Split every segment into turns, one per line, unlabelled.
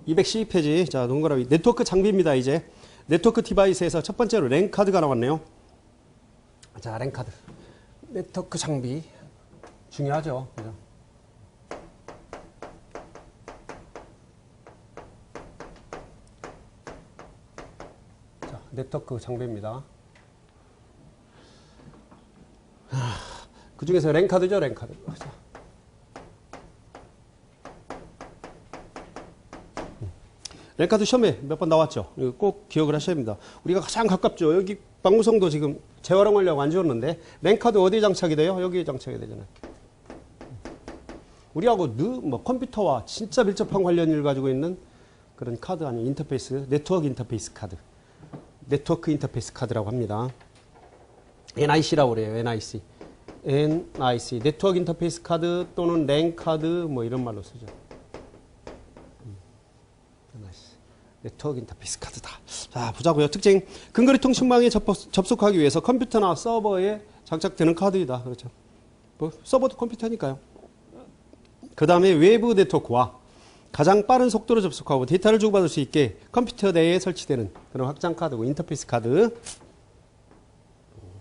212페이지. 자, 동그라미. 네트워크 장비입니다, 이제. 네트워크 디바이스에서 첫 번째로 랜 카드가 나왔네요. 자, 랜 카드. 네트워크 장비. 중요하죠. 그죠? 자, 네트워크 장비입니다. 그 중에서 랜 카드죠, 랜 카드. 자. 랜카드 시험에 몇 번 나왔죠. 이거 꼭 기억을 하셔야 됩니다. 우리가 가장 가깝죠. 여기 방구성도 지금 재활용하려고 안 지웠는데 랜카드 어디에 장착이 돼요? 여기에 장착이 되잖아요. 우리하고 뭐 컴퓨터와 진짜 밀접한 관련을 가지고 있는 그런 카드 아니면 인터페이스, 네트워크 인터페이스 카드. 네트워크 인터페이스 카드라고 합니다. NIC라고 그래요. NIC. NIC. 네트워크 인터페이스 카드 또는 랜 카드 뭐 이런 말로 쓰죠. 네트워크 인터페이스 카드다. 자, 보자고요. 특징. 근거리 통신망에 접속하기 위해서 컴퓨터나 서버에 장착되는 카드이다. 그렇죠. 뭐 서버도 컴퓨터니까요. 그 다음에 외부 네트워크와 가장 빠른 속도로 접속하고 데이터를 주고받을 수 있게 컴퓨터 내에 설치되는 그런 확장 카드고 인터페이스 카드.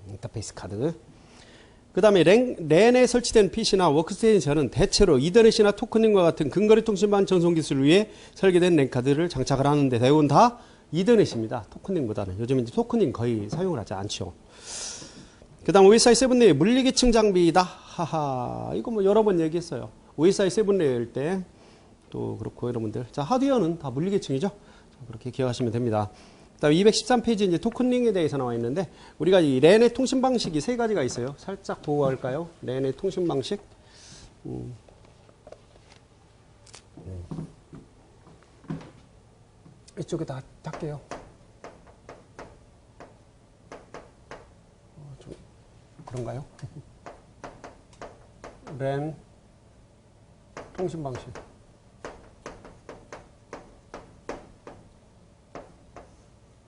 인터페이스 카드. 그 다음에 랜에 설치된 PC나 워크스테이션은 대체로 이더넷이나 토크닝과 같은 근거리 통신망 전송 기술을 위해 설계된 랜 카드를 장착을 하는데 대부분 다 이더넷입니다. 토크닝보다는. 요즘 이제 토크닝 거의 사용을 하지 않죠. 그 다음 OSI 7레이어 물리계층 장비이다. 하하. 이거 뭐 여러 번 얘기했어요. OSI 7레이어일 때 또 그렇고 여러분들. 자, 하드웨어는 다 물리계층이죠. 그렇게 기억하시면 됩니다. 그다음에 213페이지 이제 토큰링에 대해서 나와 있는데 우리가 이 랜의 통신 방식이 세 가지가 있어요. 살짝 보고 갈까요? 랜의 통신 방식. 이쪽에 다 할게요. 좀 그런가요? 랜 통신 방식.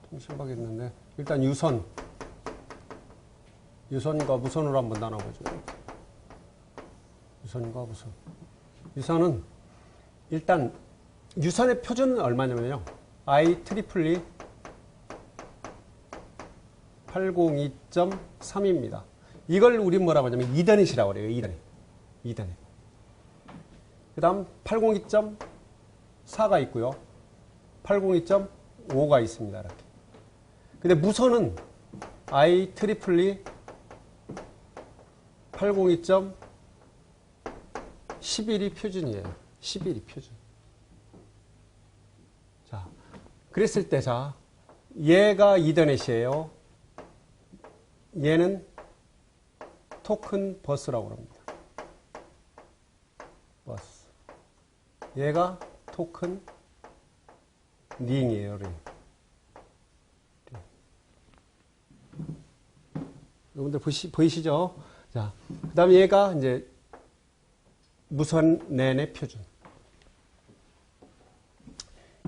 통신박이 있는데 일단 유선과 무선으로 한번 나눠보죠. 유선과 무선. 유선은 일단 유선의 표준은 얼마냐면요. IEEE 802.3입니다. 이걸 우리 뭐라고 하냐면 이더넷이라고 그래요. 이더넷. 그 다음 802.4가 있고요. 802.5가 있습니다. 이렇게. 근데 무선은 IEEE 802.11이 표준이에요. 11이 표준. 자, 그랬을 때, 자, 얘가 이더넷이에요. 얘는 토큰 버스라고 합니다. 버스. 얘가 토큰 링이에요, 링. 여러분들 보이시죠? 자, 그 다음에 얘가 이제 무선 랜의 표준.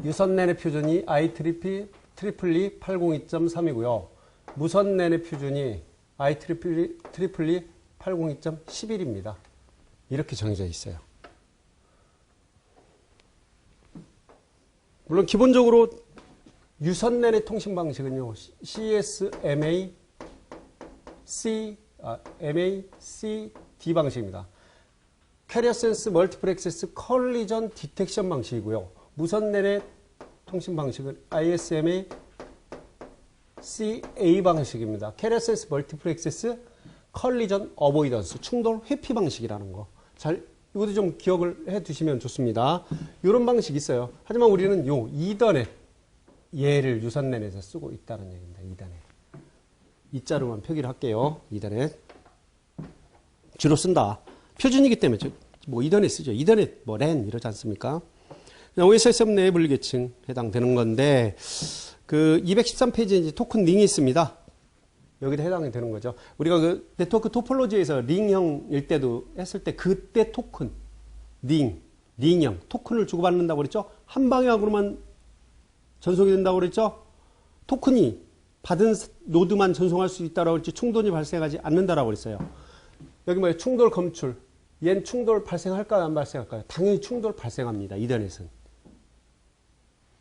유선 랜의 표준이 IEEE 802.3이고요. 무선 랜의 표준이 IEEE 802.11입니다. 이렇게 정해져 있어요. 물론 기본적으로 유선 랜의 통신 방식은요. CSMA MACD 방식입니다. 캐리어 센스 멀티플 액세스 컬리전 디텍션 방식이고요. 무선 랜의 통신 방식은 ISMA CA 방식입니다. 캐리어 센스 멀티플 액세스 컬리전 어보이던스 충돌 회피 방식이라는 거. 잘 이것도 좀 기억을 해 두시면 좋습니다. 이런 방식이 있어요. 하지만 우리는 요 이더넷 얘를 유선 랜에서 쓰고 있다는 얘기입니다. 이더넷. 이자로만 표기를 할게요. 이더넷. 주로 쓴다. 표준이기 때문에 뭐 이더넷 쓰죠. 이더넷 뭐 랜 이러지 않습니까? OSI 7레이어 물리계층 해당되는 건데 그 213페이지에 이제 토큰 링이 있습니다. 여기도 해당이 되는 거죠. 우리가 그 네트워크 토폴로지에서 링형일 때도 했을 때 그때 토큰 링형 토큰을 주고받는다고 그랬죠. 한 방향으로만 전송이 된다고 그랬죠. 토큰이 받은 노드만 전송할 수 있다라고 했지 충돌이 발생하지 않는다라고 그랬어요. 여기 뭐예요? 충돌 검출. 얘는 충돌 발생할까요? 안 발생할까요? 당연히 충돌 발생합니다. 이더넷은.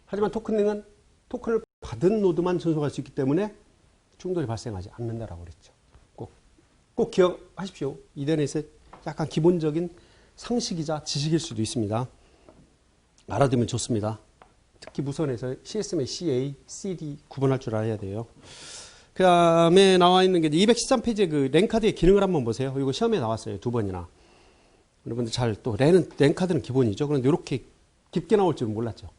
하지만 토큰링은 토큰을 받은 노드만 전송할 수 있기 때문에 충돌이 발생하지 않는다라고 그랬죠. 꼭 기억하십시오. 이더넷의 약간 기본적인 상식이자 지식일 수도 있습니다. 알아두면 좋습니다. 특히 무선에서 CSMA, CA, CD 구분할 줄 알아야 돼요. 그 다음에 나와 있는 게 213페이지의 그 랜카드의 기능을 한번 보세요. 이거 시험에 나왔어요. 2번이나. 여러분들 랜카드는 기본이죠. 그런데 이렇게 깊게 나올 줄은 몰랐죠.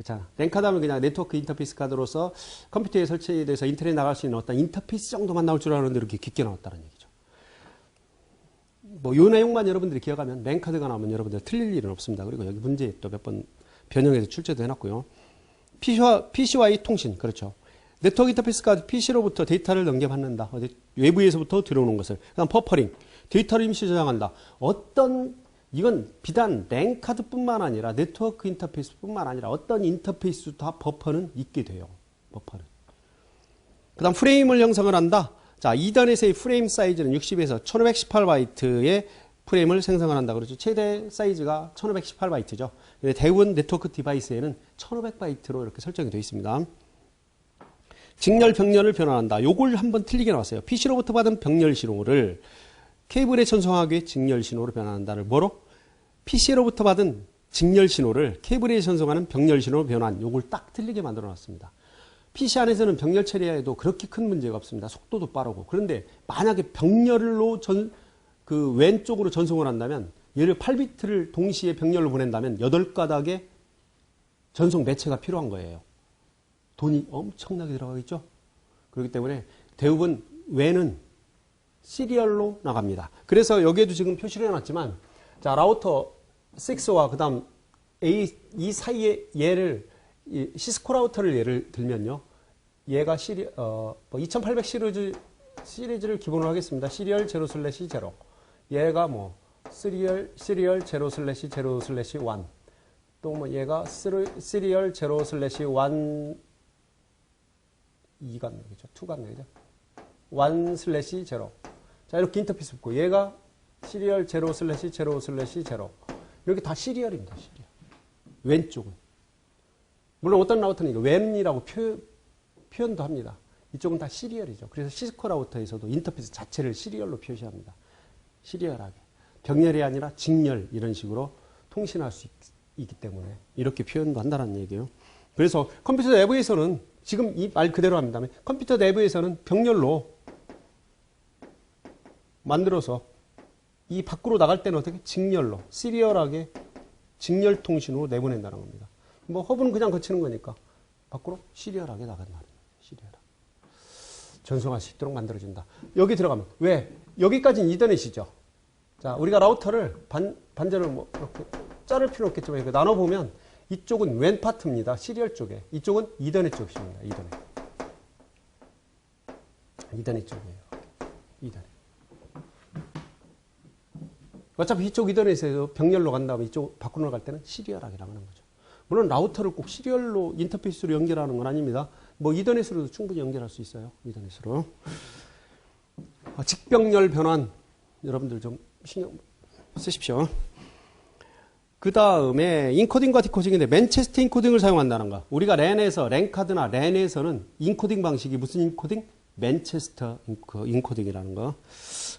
자, 랜카드 하면 그냥 네트워크 인터페이스 카드로서 컴퓨터에 설치돼서 인터넷 나갈 수 있는 어떤 인터페이스 정도만 나올 줄 알았는데 이렇게 깊게 나왔다는 얘기죠. 뭐, 요 내용만 여러분들이 기억하면 랜카드가 나오면 여러분들 틀릴 일은 없습니다. 그리고 여기 문제 또 몇 번 변형해서 출제도 해놨고요. PC와의 통신, 그렇죠. 네트워크 인터페이스 카드 PC로부터 데이터를 넘겨받는다. 외부에서부터 들어오는 것을. 그 다음 버퍼링, 데이터를 임시 저장한다. 이건 비단 랜카드뿐만 아니라 네트워크 인터페이스뿐만 아니라 어떤 인터페이스도 다 버퍼는 있게 돼요. 버퍼는. 그 다음 프레임을 형성을 한다. 자, 이더넷의 프레임 사이즈는 60에서 1518바이트의 프레임을 생성을 한다. 그렇죠. 최대 사이즈가 1518바이트죠. 대부분 네트워크 디바이스에는 1500바이트로 이렇게 설정이 되어 있습니다. 직렬, 병렬을 변환한다. 요걸 한번 틀리게 나왔어요. PC로부터 받은 병렬 신호를 케이블에 전송하기 위해 직렬 신호로 변환한다를 뭐로? PC로부터 받은 직렬 신호를 케이블에 전송하는 병렬 신호로 변환. 요걸 딱 틀리게 만들어 놨습니다. PC 안에서는 병렬 처리해도 그렇게 큰 문제가 없습니다. 속도도 빠르고. 그런데 만약에 병렬로 그 왼쪽으로 전송을 한다면 예를 8비트를 동시에 병렬로 보낸다면 8가닥의 전송 매체가 필요한 거예요. 돈이 엄청나게 들어가겠죠? 그렇기 때문에 대부분 왼은 시리얼로 나갑니다. 그래서 여기에도 지금 표시를 해놨지만, 자, 라우터 6와 그 다음 이 사이에 시스코 라우터를 예를 들면요. 얘가 2800 시리즈를 기본으로 하겠습니다. 시리얼 0/0. 얘가 뭐, 시리얼 0/0/1. 또 뭐, 얘가 시리얼 0/1 2가 안 되겠죠. 2가 안 되겠죠. 1/0. 자, 이렇게 인터페이스 있고, 얘가 시리얼 0/0/0. 이렇게 다 시리얼입니다. 시리얼. 왼쪽은. 물론 어떤 라우터는 이거 왼이라고 표현도 합니다. 이쪽은 다 시리얼이죠. 그래서 시스코 라우터에서도 인터페이스 자체를 시리얼로 표시합니다. 시리얼하게. 병렬이 아니라 직렬 이런 식으로 통신할 수 있기 때문에 이렇게 표현도 한다는 얘기예요. 그래서 컴퓨터 내부에서는 지금 이 말 그대로 합니다. 컴퓨터 내부에서는 병렬로 만들어서 이 밖으로 나갈 때는 어떻게? 직렬로, 시리얼하게 직렬 통신으로 내보낸다는 겁니다. 뭐 허브는 그냥 거치는 거니까 밖으로 시리얼하게 나간다는 거예요. 시리얼하게. 전송할 수 있도록 만들어준다. 여기 들어가면 왜? 여기까지는 이더넷이죠. 자, 우리가 라우터를 반전을 뭐 이렇게 자를 필요 없겠지만 이렇게 나눠보면 이쪽은 왼 파트입니다. 시리얼 쪽에. 이쪽은 이더넷 쪽입니다. 이더넷 쪽이에요. 이더넷. 어차피 이쪽 이더넷에서 병렬로 간 다음에 이쪽 밖으로 나갈 때는 시리얼하게 나가는 거죠. 물론 라우터를 꼭 시리얼로 인터페이스로 연결하는 건 아닙니다. 뭐 이더넷으로도 충분히 연결할 수 있어요. 이더넷으로. 직병렬 변환 여러분들 좀 신경 쓰십시오. 그 다음에 인코딩과 디코딩인데 맨체스터 인코딩을 사용한다는 거. 우리가 랜카드나 랜에서는 인코딩 방식이 무슨 인코딩? 맨체스터 인코딩이라는 거.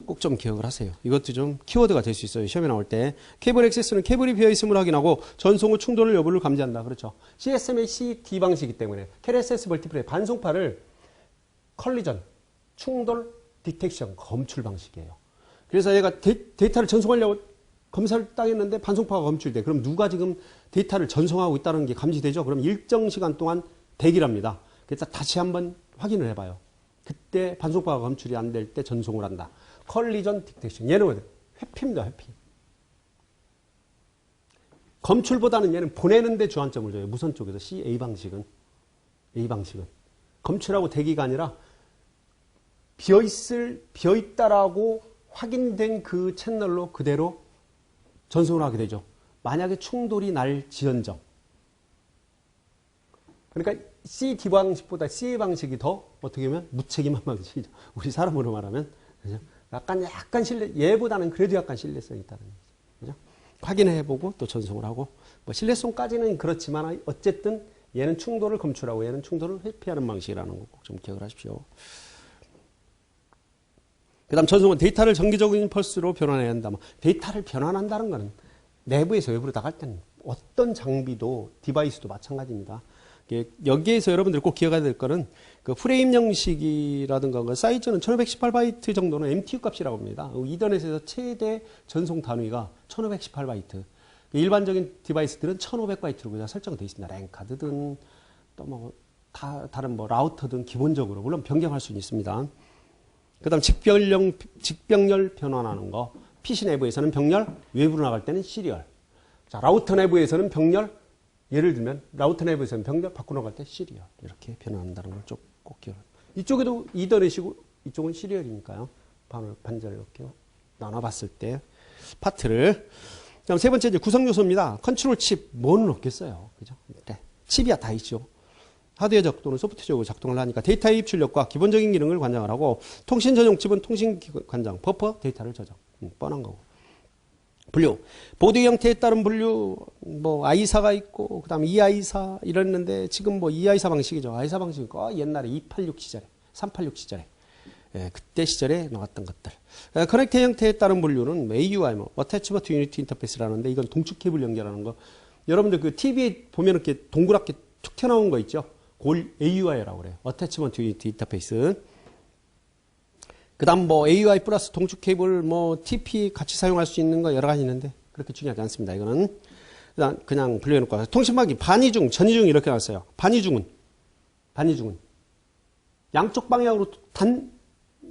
꼭 좀 기억을 하세요. 이것도 좀 키워드가 될 수 있어요. 시험에 나올 때. 케이블 액세스는 케이블이 비어있음을 확인하고 전송 후 충돌을 여부를 감지한다. 그렇죠. CSMA CD 방식이기 때문에 KSS 멀티플레이 반송파를 컬리전, 충돌, 디텍션, 검출 방식이에요. 그래서 얘가 데이터를 전송하려고 검사를 딱 했는데 반송파가 검출돼. 그럼 누가 지금 데이터를 전송하고 있다는 게 감지되죠? 그럼 일정 시간 동안 대기를 합니다. 그래서 다시 한번 확인을 해봐요. 그때 반송파가 검출이 안 될 때 전송을 한다. 컬리전 디텍션. 얘는 회피입니다. 회피. 검출보다는 얘는 보내는 데 주안점을 줘요. 무선 쪽에서 A 방식은. 검출하고 대기가 아니라 비어있다라고 확인된 그 채널로 그대로 전송을 하게 되죠. 만약에 충돌이 날지언정. 그러니까 CD 방식보다 CA 방식이 더 어떻게 보면 무책임한 방식이죠. 우리 사람으로 말하면. 그죠? 약간 얘보다는 그래도 약간 신뢰성이 있다는 얘기죠. 그죠? 확인해보고 또 전송을 하고. 뭐 신뢰성까지는 그렇지만 어쨌든 얘는 충돌을 검출하고 얘는 충돌을 회피하는 방식이라는 거 꼭 좀 기억을 하십시오. 그 다음 전송은 데이터를 정기적인 펄스로 변환해야 한다. 데이터를 변환한다는 것은 내부에서 외부로 나갈 때는 어떤 장비도 디바이스도 마찬가지입니다. 여기에서 여러분들이 꼭 기억해야 될 거는 그 프레임 형식이라든가 사이즈는 1518바이트 정도는 MTU 값이라고 합니다. 이더넷에서 최대 전송 단위가 1518바이트. 일반적인 디바이스들은 1500바이트로 그냥 설정되어 있습니다. 랜카드든 또 뭐 다른 뭐 라우터든 기본적으로 물론 변경할 수는 있습니다. 그다음 직병렬 변환하는 거. PC 내부에서는 병렬, 외부로 나갈 때는 시리얼. 자, 라우터 내부에서는 병렬, 예를 들면 라우터 내부에서는 병렬, 밖으로 나갈 때 시리얼. 이렇게 변환한다는 걸 꼭 기억을. 이쪽에도 이더넷이고 이쪽은 시리얼이니까요. 반절 이렇게 나눠봤을 때 파트를. 그다음 세 번째 이제 구성 요소입니다. 컨트롤 칩 뭐는 없겠어요. 그죠? 네. 칩이야 다 있죠. 하드웨어적 또는 소프트웨어적으로 작동을 하니까 데이터의 입출력과 기본적인 기능을 관장을 하고 통신 전용 칩은 통신 관장, 버퍼, 데이터를 저장. 뻔한 거고. 분류. 보드 형태에 따른 분류, 뭐, I4가 있고, 그 다음 EI4 이랬는데, 지금 뭐 EI4 방식이죠. I4 방식은 옛날에 286 시절에, 386 시절에, 예, 그때 시절에 나왔던 것들. 커넥터 형태에 따른 분류는 AUI, 뭐, Attachment Unit Interface라는데, 이건 동축 케이블 연결하는 거. 여러분들 그 TV에 보면 이렇게 동그랗게 툭 튀어나온 거 있죠? 그걸 AUI라고 그래요. Attachment Unit Interface. 그 다음 뭐 AUI 플러스 동축 케이블 뭐 TP 같이 사용할 수 있는 거 여러 가지 있는데 그렇게 중요하지 않습니다. 이거는 그냥 분류해놓고 통신망이 반이중, 전이중 이렇게 나왔어요. 반이중은 양쪽 방향으로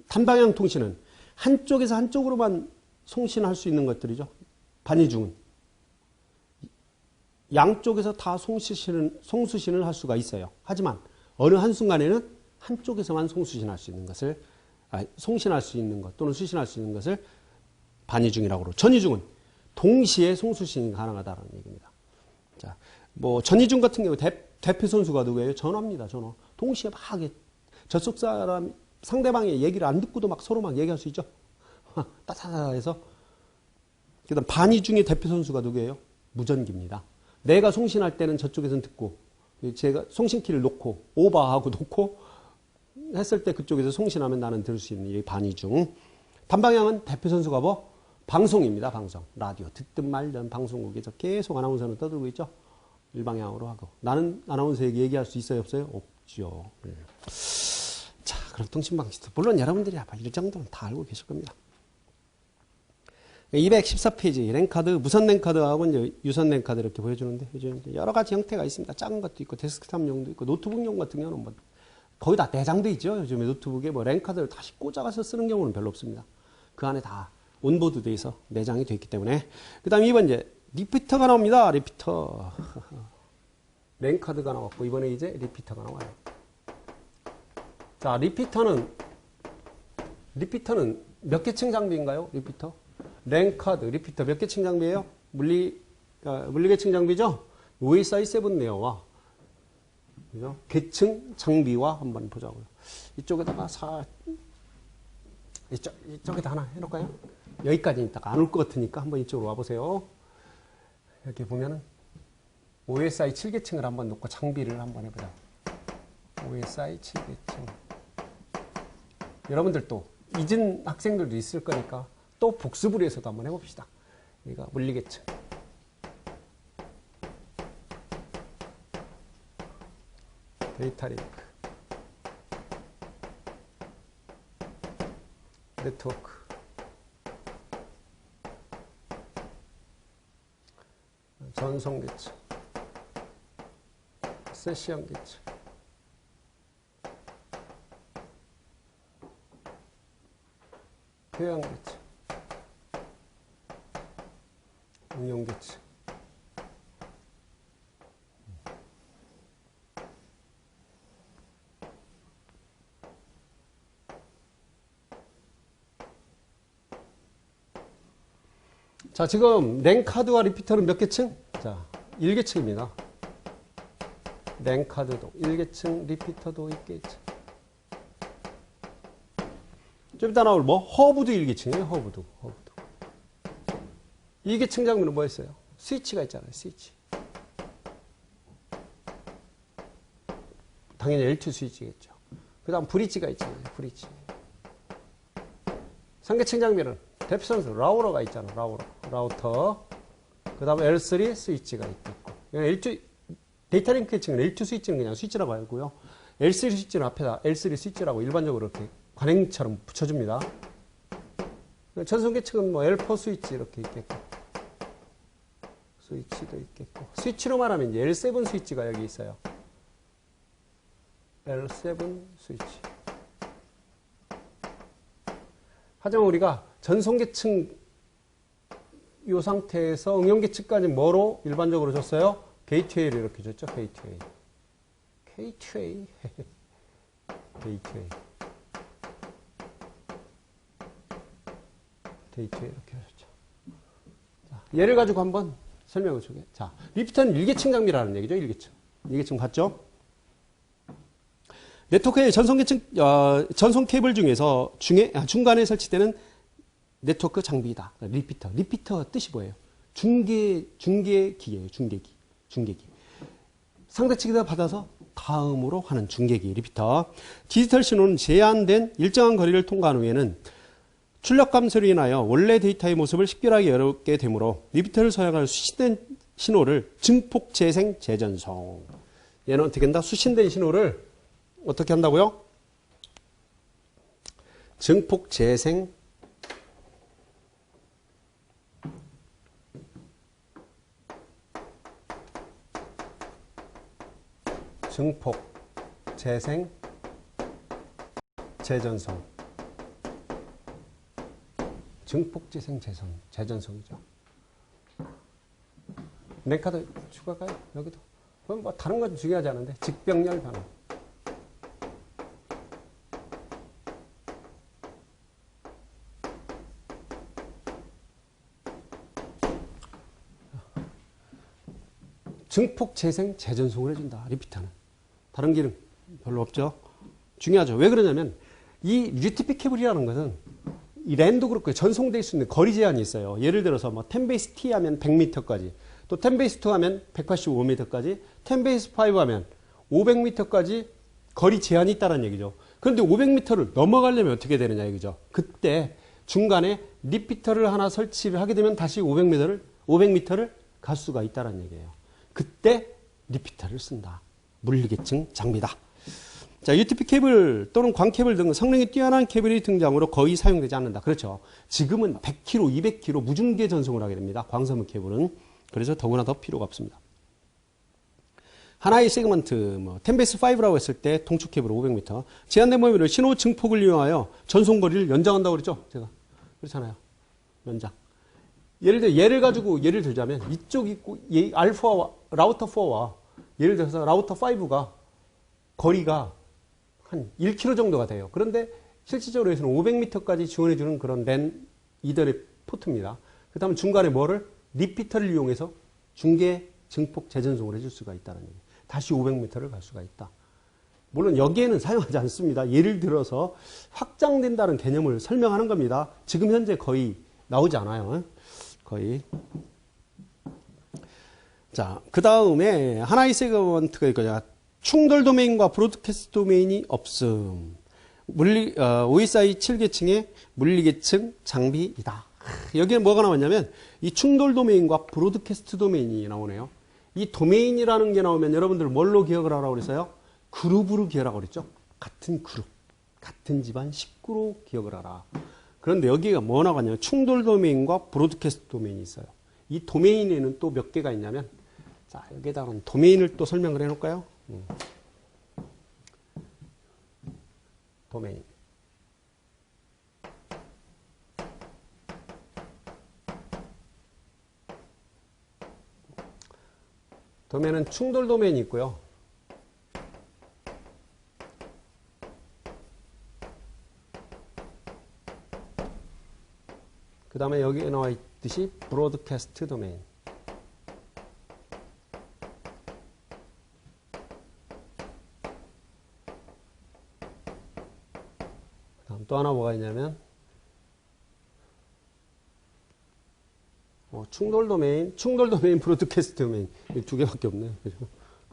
단방향 통신은 한쪽에서 한쪽으로만 송신할 수 있는 것들이죠. 반이중은 양쪽에서 다 송수신을 할 수가 있어요. 하지만 어느 한순간에는 한쪽에서만 송수신할 수 있는 것을 송신할 수 있는 것 또는 수신할 수 있는 것을 반이중이라고 그러고 전이중은 동시에 송수신이 가능하다는 얘기입니다. 자, 뭐 전이중 같은 경우 대표 선수가 누구예요? 전화입니다. 전화. 동시에 막 저쪽 사람 상대방의 얘기를 안 듣고도 막 서로 막 얘기할 수 있죠. 따다다 해서. 그다음 반이중의 대표 선수가 누구예요? 무전기입니다. 내가 송신할 때는 저쪽에서는 듣고 제가 송신키를 놓고 오버하고 놓고 했을 때 그쪽에서 송신하면 나는 들을 수 있는 이 반이중. 단방향은 대표 선수가 뭐? 방송입니다. 방송. 라디오. 듣든 말든 방송국에서 계속 아나운서는 떠들고 있죠. 일방향으로 하고. 나는 아나운서에게 얘기할 수 있어요? 없어요? 없죠. 네. 자, 그럼 통신 방식도. 물론 여러분들이 아마 이 정도는 다 알고 계실 겁니다. 214페이지 랜카드, 무선 랜카드하고 이제 유선 랜카드 이렇게 보여주는데 요즘 여러 가지 형태가 있습니다. 작은 것도 있고 데스크탑용도 있고 노트북용 같은 경우는 뭐 거의 다 내장돼 있죠. 요즘에 노트북에 뭐 랜카드를 다시 꽂아가서 쓰는 경우는 별로 없습니다. 그 안에 다 온보드 돼 있어 내장이 돼 있기 때문에. 그 다음에 이번 이제 리피터가 나옵니다. 리피터. 랜카드가 나왔고 이번에 이제 리피터가 나와요. 자, 리피터는 몇 개층 장비인가요? 리피터? 랜카드, 리피터 몇 개층 장비예요? 물리계층 장비죠? OSI7 네어와 그죠? 계층 장비와 한번 보자고요. 이쪽에다가 이쪽에다 하나 해놓을까요? 여기까지 있다가 안 올 것 같으니까 한번 이쪽으로 와보세요. 여기 보면은 OSI 7계층을 한번 놓고 장비를 한번 해보자. OSI 7계층. 여러분들 또 잊은 학생들도 있을 거니까 또 복습을 해서도 한번 해봅시다. 여기가 물리계층. 데이터 링크. 네트워크. 전송 계층. 세션 계층. 교양 계층. 응용 계층. 자, 지금 랜카드와 리피터는 몇 개층? 자, 1계층입니다. 랜카드도 1계층, 리피터도 1계층. 좀 이따 나올 뭐? 허브도 1계층이에요. 허브도. 2계층 장비는 뭐였어요? 스위치가 있잖아요. 스위치. 당연히 L2 스위치겠죠. 그 다음 브릿지가 있잖아요. 브릿지. 상계층 장비는 대표선수 라우터가 있잖아. 라우터. 그 다음에 L3 스위치가 있겠고. L2, 데이터 링크층은 L2 스위치는 그냥 스위치라고 알고요. L3 스위치는 앞에다 L3 스위치라고 일반적으로 이렇게 관행처럼 붙여줍니다. 전송계층은 뭐 L4 스위치 이렇게 있겠고. 스위치도 있겠고. 스위치로 말하면 이제 L7 스위치가 여기 있어요. L7 스위치. 하지만 우리가 전송계층 이 상태에서 응용계층까지 뭐로 일반적으로 줬어요? 게이트웨이를 이렇게 줬죠. 게이트웨이. 게이트웨이. 게이트웨이. 게이트웨이 이렇게 하셨죠. 자, 얘를 가지고 한번 설명을 주게. 자, 리피터는 일계층 장비라는 얘기죠. 일계층. 일계층 봤죠? 네트워크의 전송계층, 전송 케이블 중에서 중간에 설치되는 네트워크 장비이다. 리피터. 리피터 뜻이 뭐예요? 중계기예요. 중계기. 상대 측에다 받아서 다음으로 하는 중계기, 리피터. 디지털 신호는 제한된 일정한 거리를 통과한 후에는 출력 감소로 인하여 원래 데이터의 모습을 식별하기 어렵게 되므로 리피터를 사용할 수신된 신호를 증폭 재생 재전송. 얘는 어떻게 한다? 수신된 신호를 어떻게 한다고요? 증폭 재생 증폭 재생 재전송. 증폭 재생 재전송이죠. 넥카드 추가할까요? 여기도. 그럼 뭐 다른 건 중요하지 않은데 직병렬 반응. 증폭 재생 재전송을 해준다. 리피터는. 다른 기능 별로 없죠. 중요하죠. 왜 그러냐면 이 UTP 케이블이라는 것은 이 랜도 그렇고 전송될 수 있는 거리 제한이 있어요. 예를 들어서 뭐 10베이스 T 하면 100m까지, 또 10베이스 2 하면 185m까지, 10베이스 5 하면 500m까지 거리 제한이 있다는 얘기죠. 그런데 500m를 넘어가려면 어떻게 되느냐 이거죠. 그때 중간에 리피터를 하나 설치를 하게 되면 다시 500m를 갈 수가 있다는 얘기예요. 그때 리피터를 쓴다. 물리계층 장비다. 자, UTP 케이블 또는 광 케이블 등 성능이 뛰어난 케이블이 등장으로 거의 사용되지 않는다. 그렇죠. 지금은 100km, 200km 무중계 전송을 하게 됩니다. 광섬유 케이블은. 그래서 더구나 더 필요가 없습니다. 하나의 세그먼트, 뭐 10베이스 5라고 했을 때 통축 케이블 500m. 제한된 범위로 신호 증폭을 이용하여 전송 거리를 연장한다고 그랬죠. 제가. 그렇잖아요. 연장. 예를 가지고 예를 들자면 이쪽 있고 알파와 라우터 4와 예를 들어서 라우터 5가 거리가 한 1km 정도가 돼요. 그런데 실질적으로 해서는 500m까지 지원해주는 그런 랜 이더넷 포트입니다. 그 다음에 중간에 뭐를? 리피터를 이용해서 중계 증폭 재전송을 해줄 수가 있다는 얘기예요. 다시 500m를 갈 수가 있다. 물론 여기에는 사용하지 않습니다. 예를 들어서 확장된다는 개념을 설명하는 겁니다. 지금 현재 거의 나오지 않아요. 거의. 자, 그 다음에 하나의 세그먼트가 있거든요. 충돌 도메인과 브로드캐스트 도메인이 없음. OSI 7계층의 물리계층 장비이다. 여기에 뭐가 나왔냐면 이 충돌 도메인과 브로드캐스트 도메인이 나오네요. 이 도메인이라는 게 나오면 여러분들 뭘로 기억을 하라고 그랬어요? 그룹으로 기억하라고 그랬죠? 같은 그룹, 같은 집안 식구로 기억을 하라. 그런데 여기가 뭐 나왔냐면 충돌 도메인과 브로드캐스트 도메인이 있어요. 이 도메인에는 또 몇 개가 있냐면, 자, 여기에다가 도메인을 또 설명을 해놓을까요? 도메인. 도메인은 충돌 도메인이 있고요. 그 다음에 여기에 나와 있듯이 브로드캐스트 도메인. 다음 또 하나 뭐가 있냐면 충돌 도메인, 브로드캐스트 도메인 이 두 개밖에 없네요. 그죠?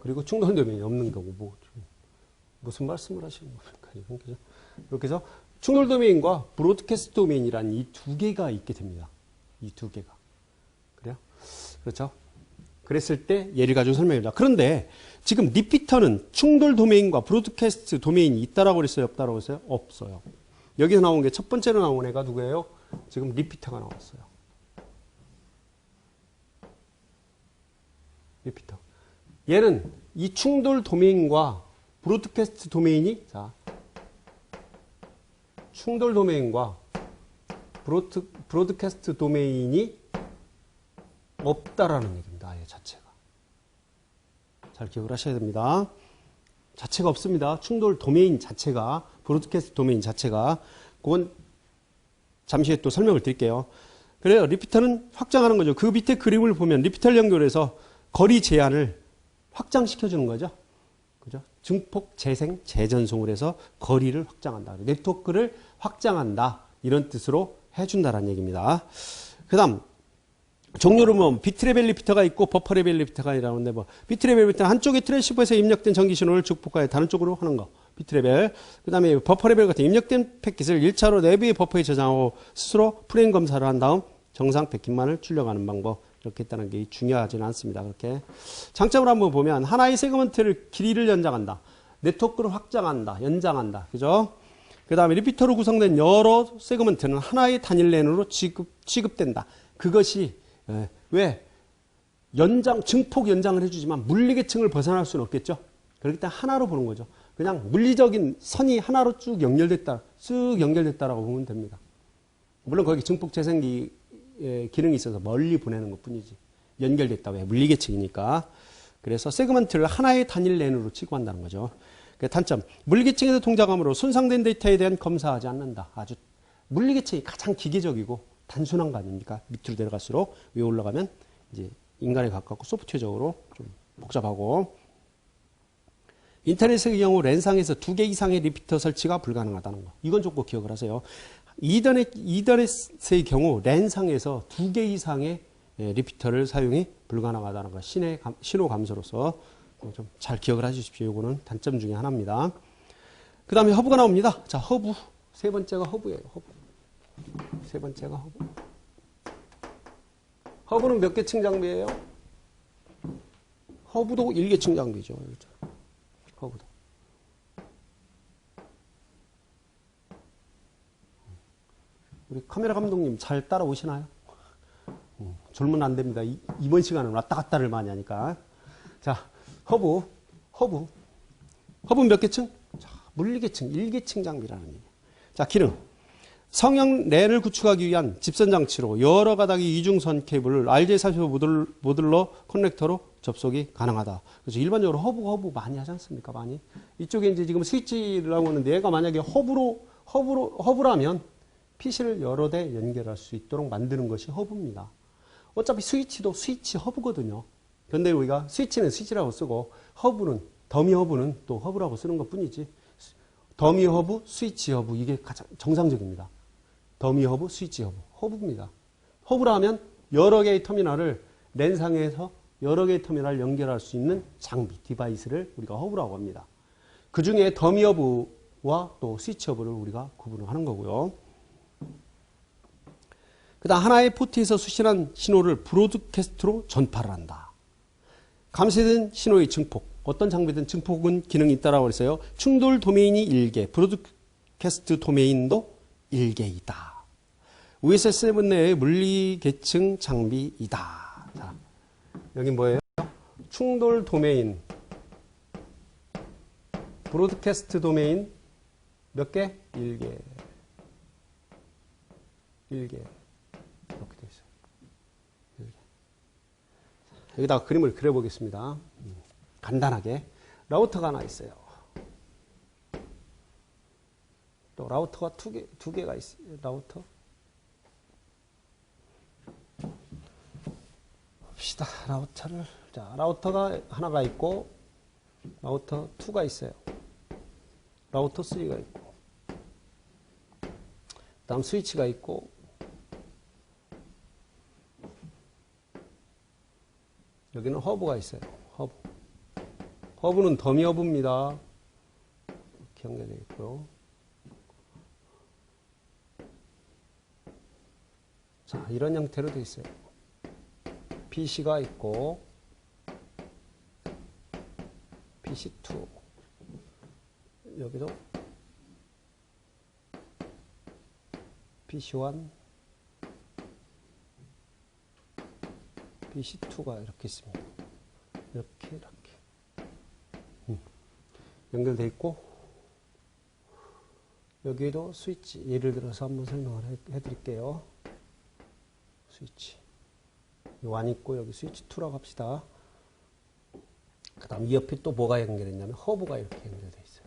그리고 충돌 도메인이 없는 거고 뭐 무슨 말씀을 하시는 겁니까? 그죠? 이렇게 해서 충돌 도메인과 브로드캐스트 도메인이란 이 두 개가 있게 됩니다. 이 두 개가. 그래요? 그렇죠? 그랬을 때 예를 가지고 설명해보자. 그런데 지금 리피터는 충돌 도메인과 브로드캐스트 도메인이 있다라고 그랬어요? 없다라고 했어요? 없어요. 여기서 나온 게 첫 번째로 나온 애가 누구예요? 지금 리피터가 나왔어요. 리피터. 얘는 이 충돌 도메인과 브로드캐스트 도메인이, 자, 충돌 도메인과 브로드캐스트 도메인이 없다라는 얘기입니다. 아예 자체가. 잘 기억을 하셔야 됩니다. 자체가 없습니다. 충돌 도메인 자체가, 브로드캐스트 도메인 자체가. 그건 잠시 후에 또 설명을 드릴게요. 그래요. 리피터는 확장하는 거죠. 그 밑에 그림을 보면 리피터를 연결해서 거리 제한을 확장시켜주는 거죠. 그죠? 증폭, 재생, 재전송을 해서 거리를 확장한다. 네트워크를 확장한다. 이런 뜻으로 해준다라는 얘기입니다. 그 다음, 종류를 보면 비트레벨 리피터가 있고 버퍼레벨 리피터가 있라는데, 뭐, 비트레벨 리피터는 한쪽에 트랜시버에서 입력된 전기 신호를 증폭하여 다른 쪽으로 하는 거. 비트레벨. 그 다음에 버퍼레벨 같은 입력된 패킷을 1차로 내부의 버퍼에 저장하고 스스로 프레임 검사를 한 다음 정상 패킷만을 출력하는 방법. 이렇게 했다는 게 중요하지는 않습니다. 그렇게. 장점을 한번 보면 하나의 세그먼트를 길이를 연장한다. 네트워크를 확장한다. 연장한다. 그죠? 그 다음에 리피터로 구성된 여러 세그먼트는 하나의 단일 랜으로 취급된다. 그것이 왜? 증폭 연장을 해주지만 물리계층을 벗어날 수는 없겠죠? 그렇기 때문에 하나로 보는 거죠. 그냥 물리적인 선이 하나로 쭉 연결됐다라고 보면 됩니다. 물론 거기 증폭 재생기 기능이 있어서 멀리 보내는 것 뿐이지. 연결됐다. 왜? 물리계층이니까. 그래서 세그먼트를 하나의 단일 랜으로 취급한다는 거죠. 그 단점. 물리계층에서 동작함으로 손상된 데이터에 대한 검사하지 않는다. 아주 물리계층이 가장 기계적이고 단순한 거 아닙니까? 밑으로 내려갈수록 위에 올라가면 이제 인간에 가깝고 소프트웨어적으로 좀 복잡하고. 인터넷의 경우 랜상에서 2개 이상의 리피터 설치가 불가능하다는 거. 이건 좀 꼭 기억을 하세요. 이더넷의 경우 랜상에서 2개 이상의 리피터를 사용이 불가능하다는 거. 신호 감소로서 좀 잘 기억을 해주십시오. 이거는 단점 중에 하나입니다. 그 다음에 허브가 나옵니다. 자, 허브. 세 번째가 허브예요. 허브. 세 번째가 허브. 허브는 몇 개층 장비예요? 허브도 1개층 장비죠. 허브도. 우리 카메라 감독님 잘 따라오시나요? 졸면 안 됩니다. 이번 시간은 왔다 갔다를 많이 하니까. 자, 허브 몇 개층? 자, 물리계층, 1개층 장비라는 얘기예요. 자, 기능. 성형 랜을 구축하기 위한 집선 장치로 여러 가닥의 이중선 케이블을 RJ45 모듈러 커넥터로 접속이 가능하다. 그래서 일반적으로 허브 많이 하지 않습니까? 많이. 이쪽에 이제 지금 스위치를 하고 있는데 얘가 만약에 허브라면 PC를 여러 대 연결할 수 있도록 만드는 것이 허브입니다. 어차피 스위치도 스위치 허브거든요. 근데 우리가 스위치는 스위치라고 쓰고 더미 허브는 또 허브라고 쓰는 것 뿐이지. 더미 허브, 스위치 허브 이게 가장 정상적입니다. 더미 허브, 스위치 허브, 허브입니다. 허브라면 여러 개의 터미널을 랜상에서 여러 개의 터미널을 연결할 수 있는 장비, 디바이스를 우리가 허브라고 합니다. 그 중에 더미 허브와 또 스위치 허브를 우리가 구분을 하는 거고요. 그 다음 하나의 포트에서 수신한 신호를 브로드캐스트로 전파를 한다. 감쇄된 신호의 증폭. 어떤 장비든 증폭은 기능이 있다라고 했어요. 충돌 도메인이 1개, 브로드캐스트 도메인도 1개이다. USS7 내의 물리계층 장비이다. 자, 여기 뭐예요? 충돌 도메인, 브로드캐스트 도메인 몇 개? 1개. 1개. 이렇게 되어 있어요. 1개. 여기다가 그림을 그려보겠습니다. 간단하게. 라우터가 하나 있어요. 또 라우터가 두 개가 있어요. 라우터. 봅시다. 라우터를. 자, 라우터가 하나가 있고, 라우터 2가 있어요. 라우터 3가 있고, 다음 스위치가 있고, 여기는 허브가 있어요. 허브는 더미 허브입니다. 이렇게 연결되어 있고요. 자, 이런 형태로 되어 있어요. BC가 있고 BC2 여기도 BC1 BC2가 이렇게 있습니다. 이렇게 연결되어 있고 여기도 스위치 예를 들어서 한번 설명을 해드릴게요. 스위치 완 있고 여기 스위치 2라고 합시다. 그 다음 이 옆에 또 뭐가 연결했냐면 허브가 이렇게 연결되어 있어요.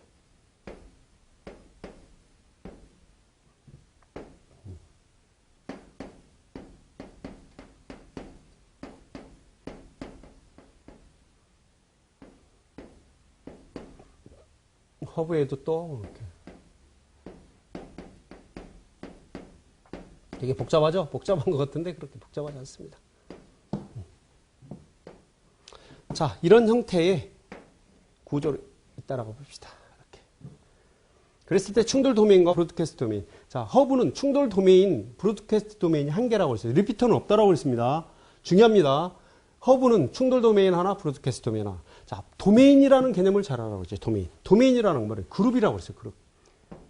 허브에도 또 이렇게 되게 복잡하죠? 복잡한 것 같은데 그렇게 복잡하지 않습니다. 자, 이런 형태의 구조로 있다라고 봅시다. 이렇게. 그랬을 때 충돌 도메인과 브로드캐스트 도메인. 자, 허브는 충돌 도메인, 브로드캐스트 도메인이 한 개라고 했어요. 리피터는 없다라고 했습니다. 중요합니다. 허브는 충돌 도메인 하나, 브로드캐스트 도메인 하나. 자, 도메인이라는 개념을 잘 알아라고 했죠. 도메인. 도메인이라는 건 뭐래요? 그룹이라고 했어요. 그룹.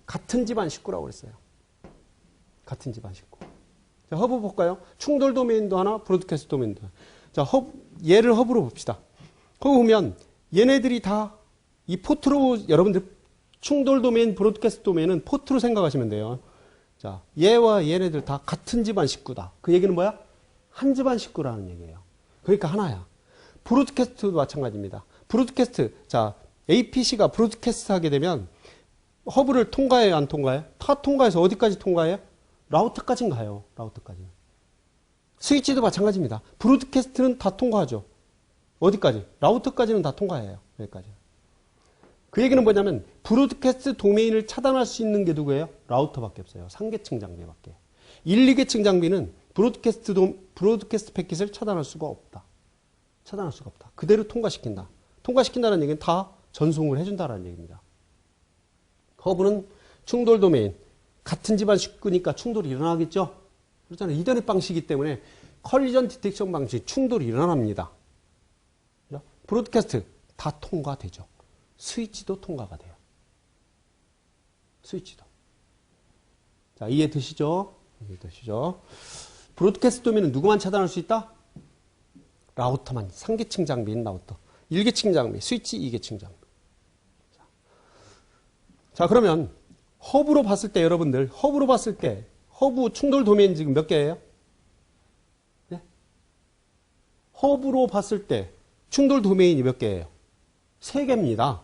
같은 집안 식구라고 했어요. 같은 집안 식구. 자, 허브 볼까요? 충돌 도메인도 하나, 브로드캐스트 도메인도 하나. 자, 얘를 허브로 봅시다. 허브 보면 얘네들이 다 이 포트로 여러분들 충돌 도메인, 브로드캐스트 도메인은 포트로 생각하시면 돼요. 자, 얘와 얘네들 다 같은 집안 식구다. 그 얘기는 뭐야? 한 집안 식구라는 얘기예요. 그러니까 하나야. 브로드캐스트도 마찬가지입니다. 브로드캐스트, 자, APC가 브로드캐스트 하게 되면 허브를 통과해요, 안 통과해요? 다 통과해서 어디까지 통과해요? 라우터까지는 가요. 라우터까지. 스위치도 마찬가지입니다. 브로드캐스트는 다 통과하죠. 어디까지? 라우터까지는 다 통과해요. 여기까지. 그 얘기는 뭐냐면 브로드캐스트 도메인을 차단할 수 있는 게 누구예요? 라우터밖에 없어요. 3계층 장비밖에. 1, 2계층 장비는 브로드캐스트 패킷을 차단할 수가 없다. 차단할 수가 없다. 그대로 통과시킨다. 통과시킨다는 얘기는 다 전송을 해준다는 얘기입니다. 허브는 충돌 도메인. 같은 집안 식구니까 충돌이 일어나겠죠? 그렇잖아요. 이더넷 방식이기 때문에 컬리전 디텍션 방식 충돌이 일어납니다. 브로드캐스트 다 통과되죠. 스위치도 통과가 돼요. 스위치도. 자, 이해되시죠? 이해되시죠? 브로드캐스트 도메인은 누구만 차단할 수 있다? 라우터만. 3계층 장비인 라우터. 1계층 장비, 스위치 2계층 장비. 자, 그러면 허브로 봤을 때 여러분들, 허브로 봤을 때 허브 충돌 도메인 지금 몇 개예요? 네? 허브로 봤을 때 충돌 도메인이 몇 개예요? 3개입니다.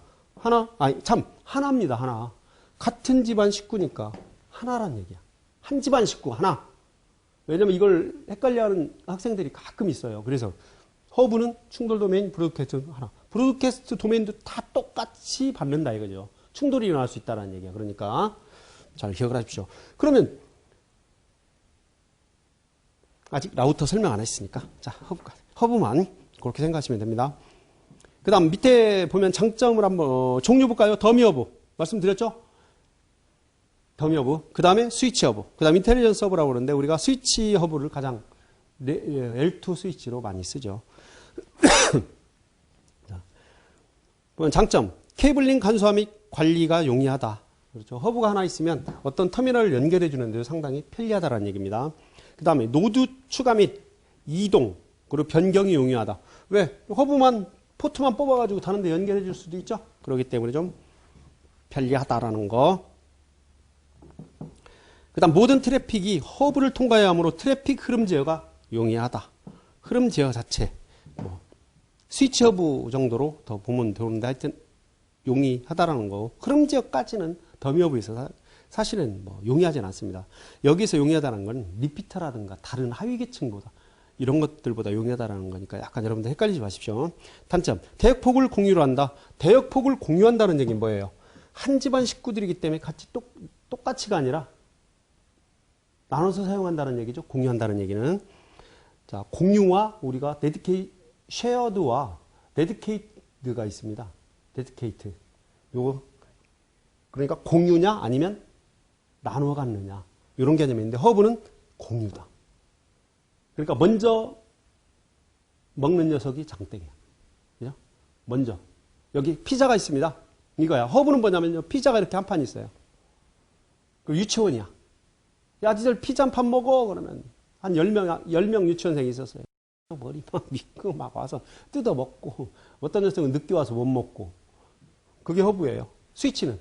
하나입니다. 하나. 같은 집안 식구니까 하나란 얘기야. 한 집안 식구 하나. 왜냐면 이걸 헷갈려하는 학생들이 가끔 있어요. 그래서 허브는 충돌 도메인, 브로드캐스트 하나. 브로드캐스트 도메인도 다 똑같이 받는다 이거죠. 충돌이 일어날 수 있다는 얘기야. 그러니까 잘 기억을 하십시오. 그러면 아직 라우터 설명 안 했으니까 자, 허브만 그렇게 생각하시면 됩니다. 그 다음 밑에 보면 장점을 한번 종류 볼까요? 더미 허브 말씀드렸죠? 더미 허브. 그 다음에 스위치 허브. 그 다음 인텔리전스 허브라고 그러는데 우리가 스위치 허브를 가장 L2 스위치로 많이 쓰죠. 자, 보면 장점. 케이블링 간소화 및 관리가 용이하다. 그렇죠. 허브가 하나 있으면 어떤 터미널을 연결해 주는데 상당히 편리하다라는 얘기입니다. 그 다음에 노드 추가 및 이동 그리고 변경이 용이하다. 왜? 허브만 포트만 뽑아가지고 다른데 연결해 줄 수도 있죠. 그렇기 때문에 좀 편리하다라는 거. 그 다음 모든 트래픽이 허브를 통과해야 하므로 트래픽 흐름 제어가 용이하다. 흐름 제어 자체 뭐 스위치 허브 정도로 더 보면 되는데 하여튼 용이하다라는 거. 흐름 제어까지는 더미 허브에서 사실은 뭐 용이하진 않습니다. 여기서 용이하다는 건 리피터라든가 다른 하위 계층보다 이런 것들보다 용이하다라는 거니까 약간 여러분들 헷갈리지 마십시오. 단점. 대역폭을 공유로 한다. 대역폭을 공유한다는 얘기는 뭐예요? 한 집안 식구들이기 때문에 같이 똑같이가 아니라 나눠서 사용한다는 얘기죠. 공유한다는 얘기는. 자, 공유와 우리가 쉐어드와 데디케이트가 있습니다. 데디케이트. 요거 그러니까 공유냐 아니면 나누어 갖느냐 이런 개념인데 허브는 공유다. 그러니까 먼저 먹는 녀석이 장땡이야. 그죠? 먼저 여기 피자가 있습니다. 이거야. 허브는 뭐냐면요. 피자가 이렇게 한 판 있어요. 그 유치원이야. 야, 니들 피자 한 판 먹어. 그러면 한 10명 유치원생이 있었어요. 머리 막 믿고 막 와서 뜯어 먹고 어떤 녀석은 늦게 와서 못 먹고 그게 허브예요. 스위치는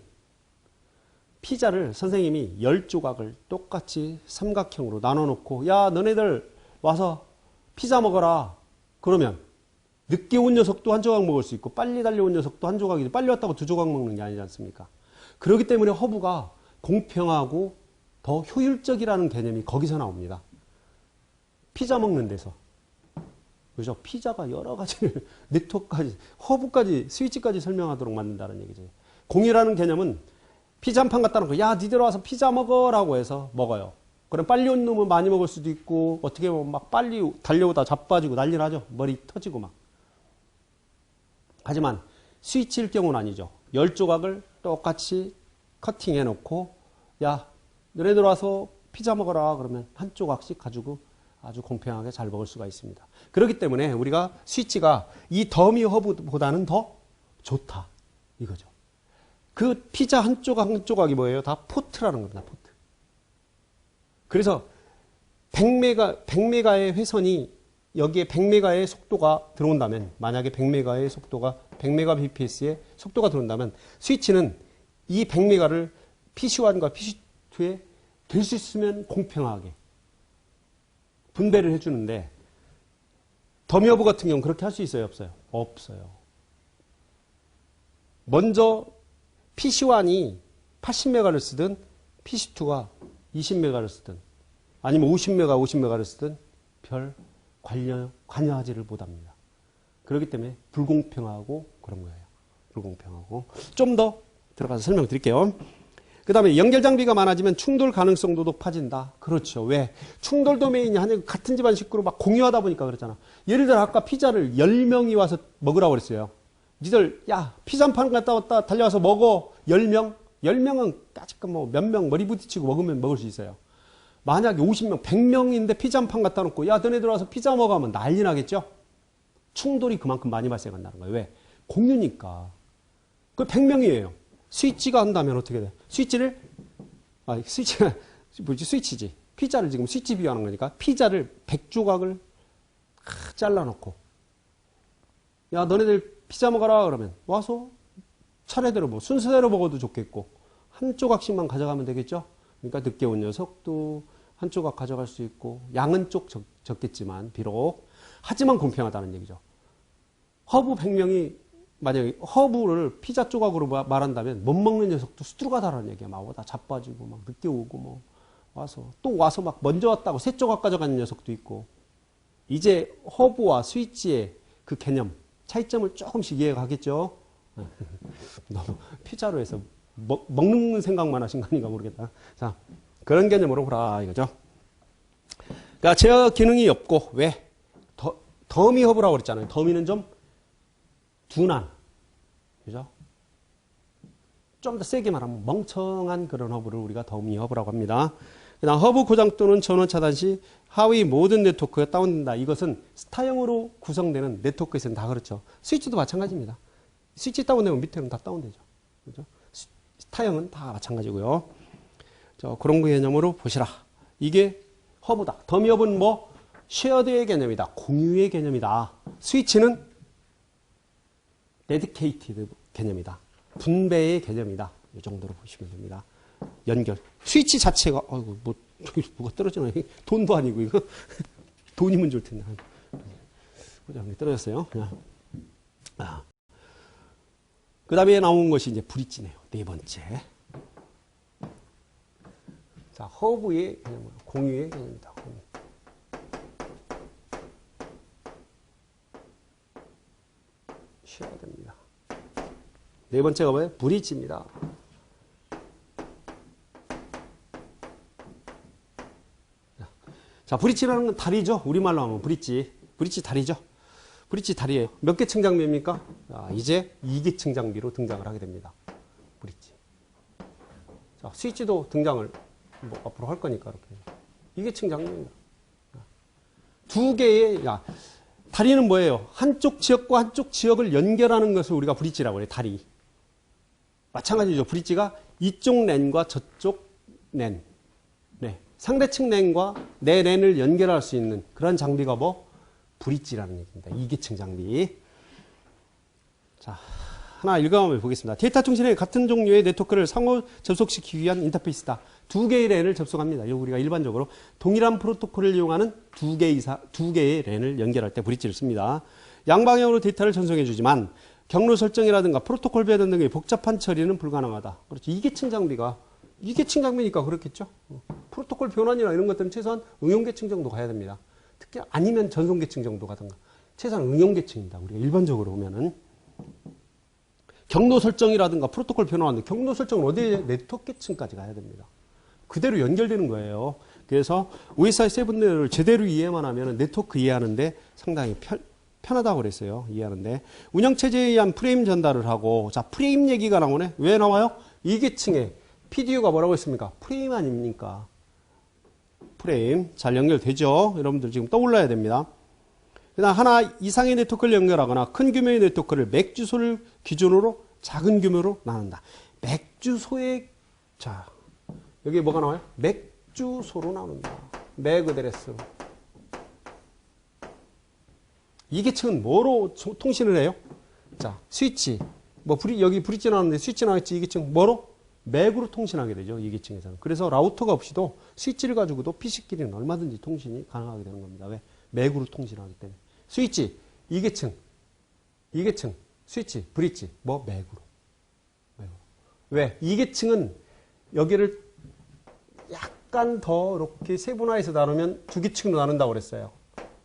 피자를 선생님이 10조각을 똑같이 삼각형으로 나눠놓고 야, 너네들 와서 피자 먹어라. 그러면 늦게 온 녀석도 한 조각 먹을 수 있고 빨리 달려온 녀석도 한 조각이지 빨리 왔다고 2조각 먹는 게 아니지 않습니까? 그렇기 때문에 허브가 공평하고 더 효율적이라는 개념이 거기서 나옵니다. 피자 먹는 데서. 그죠? 피자가 여러 가지를 네트워크까지, 허브까지, 스위치까지 설명하도록 만든다는 얘기죠. 공유라는 개념은 피자 한 판 갖다 놓고 야, 니들 와서 피자 먹어라고 해서 먹어요. 그럼 빨리 온 놈은 많이 먹을 수도 있고 어떻게 보면 막 빨리 달려오다 자빠지고 난리 나죠. 머리 터지고 막. 하지만 스위치일 경우는 아니죠. 10조각을 똑같이 커팅해 놓고 야, 너네들 와서 피자 먹어라 그러면 한 조각씩 가지고 아주 공평하게 잘 먹을 수가 있습니다. 그렇기 때문에 우리가 스위치가 이 더미 허브보다는 더 좋다 이거죠. 그 피자 한 조각 한 조각이 뭐예요? 다 포트라는 겁니다. 포트. 그래서 100메가의 회선이 여기에 100메가의 속도가 들어온다면 만약에 100메가의 속도가 100메가 bps의 속도가 들어온다면 스위치는 이 100메가를 PC1과 PC2에 될 수 있으면 공평하게 분배를 해주는데 더미 허브 같은 경우는 그렇게 할 수 있어요? 없어요? 없어요. 먼저 PC1이 80메가를 쓰든 PC2가 20메가를 쓰든 아니면 50메가를 쓰든 별 관여하지를 못합니다. 그렇기 때문에 불공평하고 그런 거예요. 불공평하고. 좀 더 들어가서 설명드릴게요. 그 다음에 연결 장비가 많아지면 충돌 가능성도 높아진다. 그렇죠. 왜? 충돌 도메인이 같은 집안 식구로 막 공유하다 보니까 그랬잖아. 예를 들어 아까 피자를 10명이 와서 먹으라고 그랬어요. 니들 야 피자 한 판 갔다 왔다 달려와서 먹어. 10명? 10명은 까짓거 뭐 몇 명 머리 부딪히고 먹으면 먹을 수 있어요. 만약에 50명, 100명인데 피자 한 판 갖다 놓고 야 너네들 와서 피자 먹어 하면 난리 나겠죠? 충돌이 그만큼 많이 발생한다는 거예요. 왜? 공유니까. 그 100명이에요. 스위치가 한다면 어떻게 돼? 스위치가 뭐지? 스위치지. 피자를 지금 스위치 비유하는 거니까 피자를 100조각을 잘라놓고 야 너네들 피자 먹어라 그러면 와서 차례대로 뭐 순서대로 먹어도 좋겠고 한 조각씩만 가져가면 되겠죠? 그러니까 늦게 온 녀석도 한 조각 가져갈 수 있고 양은 쪽 적겠지만 비록 하지만 공평하다는 얘기죠. 허브 100명이 만약에 허브를 피자 조각으로 말한다면 못 먹는 녀석도 수두룩하다라는 얘기야. 막 오다 자빠지고 막 늦게 오고 뭐 와서 또 와서 막 먼저 왔다고 3조각 가져가는 녀석도 있고 이제 허브와 스위치의 그 개념 차이점을 조금씩 이해가겠죠. 너무 피자로 해서 먹는 생각만 하신 거 아닌가 모르겠다. 자, 그런 개념으로 보라 이거죠. 그러니까 제어 기능이 없고 왜? 더미 허브라고 그랬잖아요. 더미는 좀 둔한, 그죠? 좀 더 세게 말하면 멍청한 그런 허브를 우리가 더미 허브라고 합니다. 그다음 허브 고장 또는 전원 차단 시 하위 모든 네트워크가 다운된다. 이것은 스타형으로 구성되는 네트워크에서는 다 그렇죠. 스위치도 마찬가지입니다. 스위치 다운되면 밑에는 다 다운되죠. 그죠? 스타형은 다 마찬가지고요. 그런 개념으로 보시라. 이게 허브다. 더미 허브는 뭐? 쉐어드의 개념이다. 공유의 개념이다. 스위치는 데디케이티드 개념이다. 분배의 개념이다. 이 정도로 보시면 됩니다. 연결. 스위치 자체가, 어이구, 뭐가 떨어지나. 돈도 아니고, 이거. 돈이면 좋을 텐데. 고장이 떨어졌어요. 그 다음에 나온 것이 이제 브릿지네요. 네 번째. 자, 허브의 개념, 공유의 개념입니다. 공유. 쉬어야 됩니다. 네 번째가 뭐예요? 브릿지입니다. 자, 브릿지라는 건 다리죠. 우리말로 하면 브릿지. 브릿지 다리죠. 브릿지 다리예요. 몇 개층 장비입니까? 이제 2기층 장비로 등장을 하게 됩니다. 브릿지. 자, 스위치도 등장을 뭐 앞으로 할 거니까 이렇게. 이계층 장비입니다. 두 개의 다리는 뭐예요? 한쪽 지역과 한쪽 지역을 연결하는 것을 우리가 브릿지라고 해요. 다리. 마찬가지죠. 브릿지가 이쪽 랜과 저쪽 랜. 네. 상대측 랜과 내 랜을 연결할 수 있는 그런 장비가 뭐? 브릿지라는 얘기입니다. 이계층 장비. 자, 하나 읽어보면 보겠습니다. 데이터 통신의 같은 종류의 네트워크를 상호 접속시키기 위한 인터페이스다. 두 개의 랜을 접속합니다. 우리가 일반적으로 동일한 프로토콜을 이용하는 두 개의 랜을 연결할 때 브릿지를 씁니다. 양방향으로 데이터를 전송해 주지만 경로 설정이라든가 프로토콜 배분 등의 복잡한 처리는 불가능하다. 그렇죠. 이계층 장비가 이계층 장비니까 그렇겠죠. 프로토콜 변환이나 이런 것들은 최소한 응용계층 정도 가야 됩니다. 특히 아니면 전송계층 정도 가든가. 최소한 응용계층입니다. 우리가 일반적으로 보면은 경로 설정이라든가 프로토콜 변환하는데 경로 설정은 어디에 네트워크계층까지 가야 됩니다. 그대로 연결되는 거예요. 그래서 OSI 7를 제대로 이해만 하면 네트워크 이해하는데 상당히 편하다고 그랬어요. 이해하는데. 운영체제에 의한 프레임 전달을 하고, 자, 프레임 얘기가 나오네. 왜 나와요? 이계층에 PDU가 뭐라고 했습니까? 프레임 아닙니까? 프레임. 잘 연결되죠? 여러분들 지금 떠올라야 됩니다. 그다음 하나 이상의 네트워크를 연결하거나 큰 규모의 네트워크를 맥 주소를 기준으로 작은 규모로 나눈다. 맥 주소의, 자, 여기 뭐가 나와요? 맥 주소로 나눈다. 맥 어드레스로. 이계층은 뭐로 통신을 해요? 자, 스위치. 뭐, 여기 브릿지 나왔는데 스위치 나왔지. 이계층 뭐로? 맥으로 통신하게 되죠. 이계층에서는. 그래서 라우터가 없이도 스위치를 가지고도 PC끼리는 얼마든지 통신이 가능하게 되는 겁니다. 왜? 맥으로 통신하기 때문에. 스위치, 이계층, 스위치, 브릿지, 뭐, 맥으로. 왜? 이계층은 여기를 약간 더 이렇게 세분화해서 나누면 두 계층으로 나눈다고 그랬어요.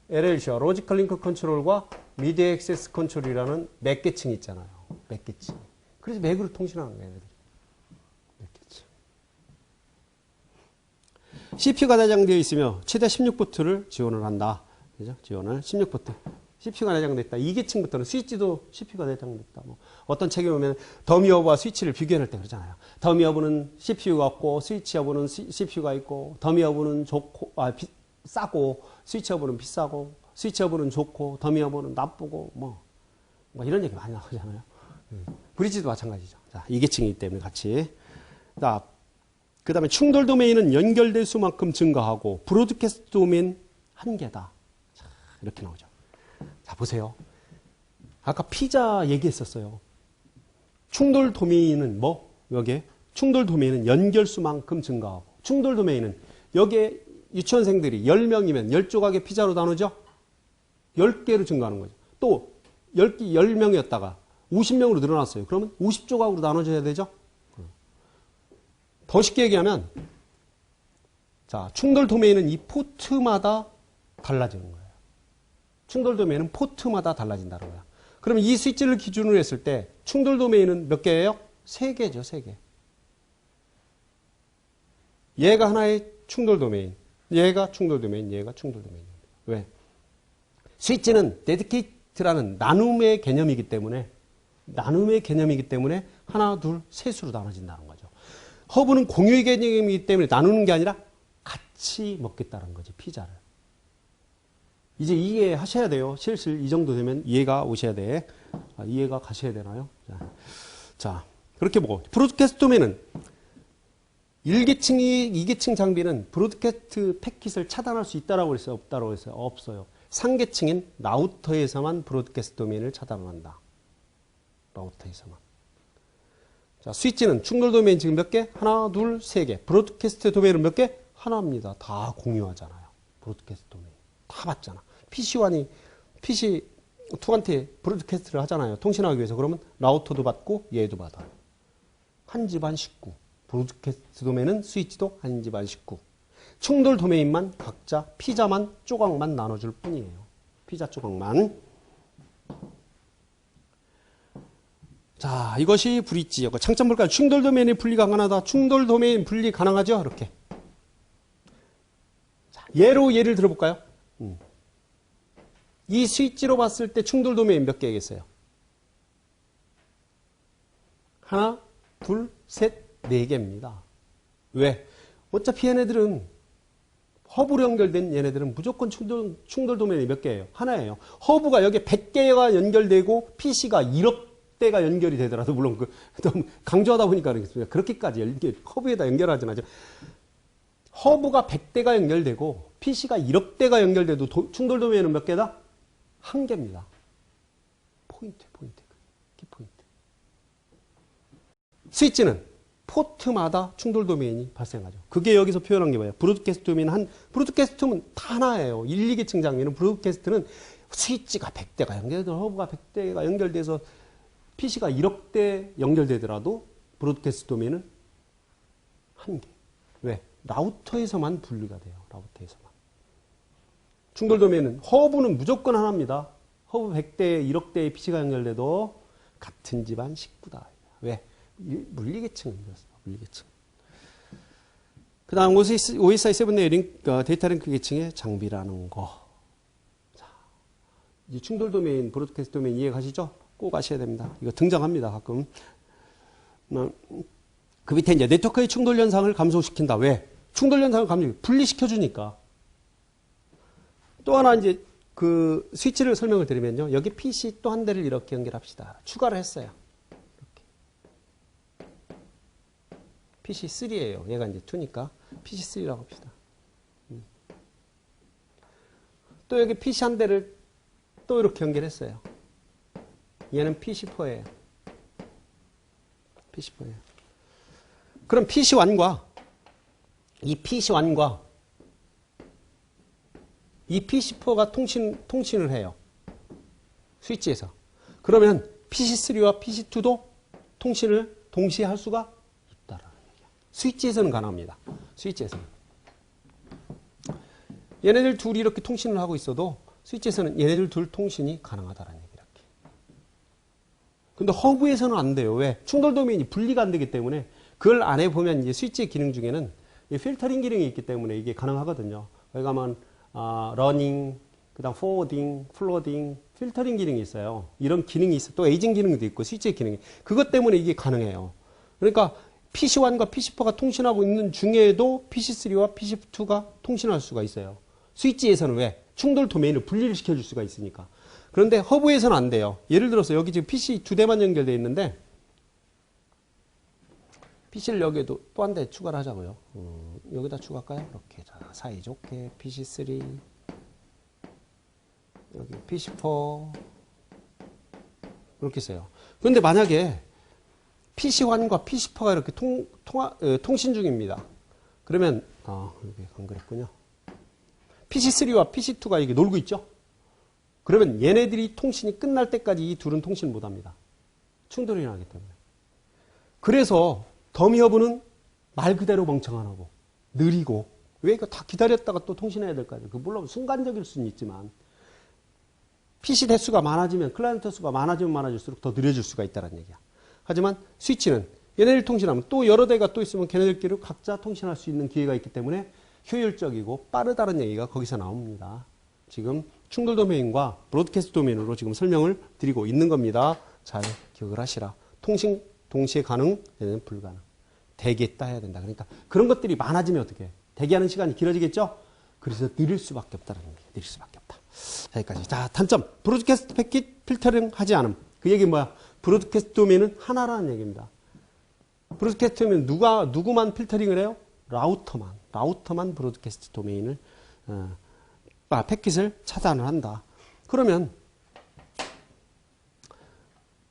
LLC와 로지컬 링크 컨트롤과 미디어 액세스 컨트롤이라는 맥 계층이 있잖아요. 맥 계층. 그래서 맥으로 통신하는 거예요. 맥 계층. CPU가 내장되어 있으며 최대 16포트를 지원을 한다. 그죠? 지원을 16포트. CPU가 내장됐다. 2계층부터는 스위치도 CPU가 내장됐다. 뭐 어떤 책에 보면 더미 여부와 스위치를 비교할 때 그러잖아요. 더미 여부는 CPU가 없고 스위치 여부는 CPU가 있고 더미 여부는 싸고 스위치 여부는 비싸고 스위치 여부는 좋고 더미 여부는 나쁘고 뭐 이런 얘기 많이 나오잖아요. 브릿지도 마찬가지죠. 자, 2계층이기 때문에 같이. 자, 그 다음에 충돌 도메인은 연결될 수만큼 증가하고 브로드캐스트 도메인 한계다. 자, 이렇게 나오죠. 자, 보세요. 아까 피자 얘기했었어요. 충돌 도메인은 뭐? 여기에 충돌 도메인은 연결수만큼 증가하고 충돌 도메인은 여기에 유치원생들이 10명이면 10조각의 피자로 나누죠? 10개로 증가하는 거죠. 또 10명이었다가 50명으로 늘어났어요. 그러면 50조각으로 나눠져야 되죠? 더 쉽게 얘기하면 자, 충돌 도메인은 이 포트마다 달라지는 거예요. 충돌 도메인은 포트마다 달라진다는 거야. 그럼 이 스위치를 기준으로 했을 때 충돌 도메인은 몇 개예요? 3개죠, 3개. 얘가 하나의 충돌 도메인. 얘가 충돌 도메인, 얘가 충돌 도메인입니다. 왜? 스위치는 데디케이트라는 나눔의 개념이기 때문에 하나, 둘, 셋으로 나눠진다는 거죠. 허브는 공유의 개념이기 때문에 나누는 게 아니라 같이 먹겠다는 거지, 피자를. 이제 이해하셔야 돼요. 슬슬 이 정도 되면 이해가 오셔야 돼. 이해가 가셔야 되나요? 자, 그렇게 보고. 브로드캐스트 도메인은 1계층, 2계층 장비는 브로드캐스트 패킷을 차단할 수 있다라고 했어요? 없다라고 했어요? 없어요. 3계층인 라우터에서만 브로드캐스트 도메인을 차단한다. 라우터에서만. 자, 스위치는 충돌 도메인 지금 몇 개? 하나, 둘, 세 개. 브로드캐스트 도메인은 몇 개? 하나입니다. 다 공유하잖아요. 브로드캐스트 도메인. 다 받잖아. PC2한테 브로드캐스트를 하잖아요. 통신하기 위해서. 그러면 라우터도 받고 얘도 받아요. 한 집안 식구. 브로드캐스트 도메인은 스위치도 한 집안 식구. 충돌 도메인만 각자 피자만 조각만 나눠줄 뿐이에요. 피자 조각만. 자, 이것이 브릿지. 장점 볼까요? 충돌 도메인의 분리가 가능하다. 충돌 도메인 분리 가능하죠? 이렇게. 자, 예를 들어볼까요? 이 스위치로 봤을 때 충돌 도메인 몇 개겠어요? 하나, 둘, 셋, 네 개입니다. 왜? 어차피 얘네들은 허브로 연결된 얘네들은 무조건 충돌 도메인이 몇 개예요? 하나예요. 허브가 여기에 100개가 연결되고 PC가 1억 대가 연결이 되더라도 물론 너무 강조하다 보니까 그렇겠습니다. 그렇게까지 허브에다 연결하진 않죠. 허브가 100대가 연결되고 PC가 1억 대가 연결돼도 충돌 도메인은 몇 개다? 한 개입니다. 포인트. 키포인트. 스위치는 포트마다 충돌 도메인이 발생하죠. 그게 여기서 표현한 게 뭐예요? 브로드캐스트 도메인은 브로드캐스트는 다 하나예요. 1, 2계층 장비는 브로드캐스트는 스위치가 100대가 연결돼서 허브가 100대가 연결돼서 PC가 1억 대 연결되더라도 브로드캐스트 도메인은 한 개. 왜? 라우터에서만 분리가 돼요. 라우터에서만. 충돌 도메인은 허브는 무조건 하나입니다. 허브 100대, 1억 대의 PC가 연결돼도 같은 집안 식구다. 왜? 물리계층이었어. 물리계층. 그 다음 OSI 7 데이터 링크 계층의 장비라는 거. 자, 이 충돌 도메인, 브로드캐스트 도메인 이해 가시죠? 꼭 아셔야 됩니다. 이거 등장합니다. 가끔. 그 밑에 이제 네트워크의 충돌 현상을 감소시킨다. 왜? 충돌 현상을 분리시켜주니까. 또 하나 이제 그 스위치를 설명을 드리면요. 여기 PC 또 한 대를 이렇게 연결합시다. 추가를 했어요. PC3예요. 얘가 이제 2니까 PC3라고 합시다. 또 여기 PC 한 대를 또 이렇게 연결했어요. 얘는 PC4예요. PC4예요. 그럼 PC1과 이 PC1과 이 PC4가 통신을 해요. 스위치에서. 그러면 PC3와 PC2도 통신을 동시에 할 수가 있다라는 얘기야. 스위치에서는 가능합니다. 스위치에서는. 얘네들 둘이 이렇게 통신을 하고 있어도 스위치에서는 얘네들 둘 통신이 가능하다라는 얘기야. 근데 허브에서는 안 돼요. 왜? 충돌 도메인이 분리가 안 되기 때문에 그걸 안에 보면 이제 스위치의 기능 중에는 필터링 기능이 있기 때문에 이게 가능하거든요. 여기 가면 러닝, 그다음 포워딩, 플로딩, 필터링 기능이 있어요. 이런 기능이 있어. 또 에이징 기능도 있고 스위치의 기능이. 그것 때문에 이게 가능해요. 그러니까 PC1과 PC4가 통신하고 있는 중에도 PC3와 PC2가 통신할 수가 있어요. 스위치에서는 왜? 충돌 도메인을 분리를 시켜줄 수가 있으니까. 그런데 허브에서는 안 돼요. 예를 들어서 여기 지금 PC 2대만 연결되어 있는데 PC를 여기에도 또 한 대 추가를 하자고요. 여기다 추가할까요? 이렇게 자, 사이좋게 PC3 여기 PC4 이렇게 써요. 그런데 만약에 PC1과 PC4가 이렇게 통신 중입니다. 그러면 여기 안 그랬군요. PC3와 PC2가 이게 놀고 있죠? 그러면 얘네들이 통신이 끝날 때까지 이 둘은 통신을 못합니다. 충돌이 나기 때문에. 그래서 더미 허브는 말 그대로 멍청하고 느리고 왜 이거 다 기다렸다가 또 통신해야 될 거 아니에요. 물론 순간적일 수는 있지만 PC 대수가 많아지면 클라이언트 수가 많아지면 많아질수록 더 느려질 수가 있다는 얘기야. 하지만 스위치는 얘네들 통신하면 또 여러 대가 또 있으면 걔네들끼리 각자 통신할 수 있는 기회가 있기 때문에 효율적이고 빠르다는 얘기가 거기서 나옵니다. 지금 충돌 도메인과 브로드캐스트 도메인으로 지금 설명을 드리고 있는 겁니다. 잘 기억을 하시라. 통신 동시에 가능, 얘는 불가능. 대기했다 해야 된다. 그러니까 그런 것들이 많아지면 어떻게 해? 대기하는 시간이 길어지겠죠? 그래서 느릴 수밖에 없다는 얘기예요. 느릴 수밖에 없다. 자, 여기까지. 자, 단점. 브로드캐스트 패킷 필터링 하지 않음. 그 얘기 뭐야? 브로드캐스트 도메인은 하나라는 얘기입니다. 브로드캐스트 도메인은 누구만 필터링을 해요? 라우터만 브로드캐스트 도메인을, 패킷을 차단을 한다. 그러면,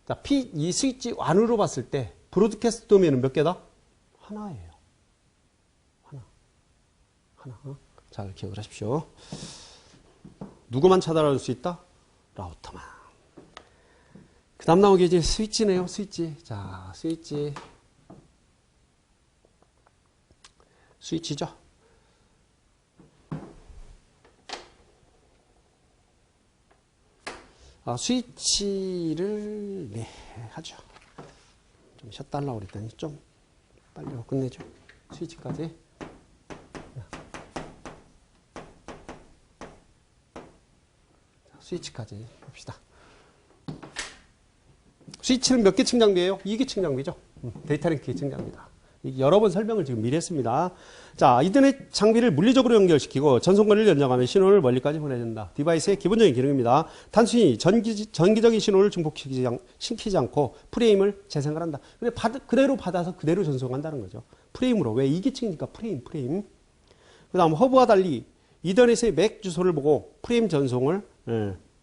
자, 이 스위치 안으로 봤을 때, 브로드캐스트 도메인은 몇 개다? 하나예요. 하나. 잘 기억을 하십시오. 누구만 차단할 수 있다? 라우터만. 그 다음 나오게 이제 스위치네요. 스위치. 자, 스위치죠. 스위치를, 네, 하죠. 좀 쉬었다 하려고 그랬더니 좀 빨리 끝내죠. 스위치까지. 스위치까지 봅시다. 스위치는 몇 개층 장비예요? 2개층 장비죠. 데이터 링크 계층 장비다. 여러 번 설명을 지금 미리 했습니다. 자, 이더넷 장비를 물리적으로 연결시키고 전송거리를 연장하며 신호를 멀리까지 보내준다. 디바이스의 기본적인 기능입니다. 단순히 전기적인 신호를 증폭시키지 않고 프레임을 재생을 한다. 근데 그대로 받아서 그대로 전송한다는 거죠. 프레임으로. 왜 이기층이니까 프레임. 그 다음 허브와 달리 이더넷의 맥 주소를 보고 프레임 전송을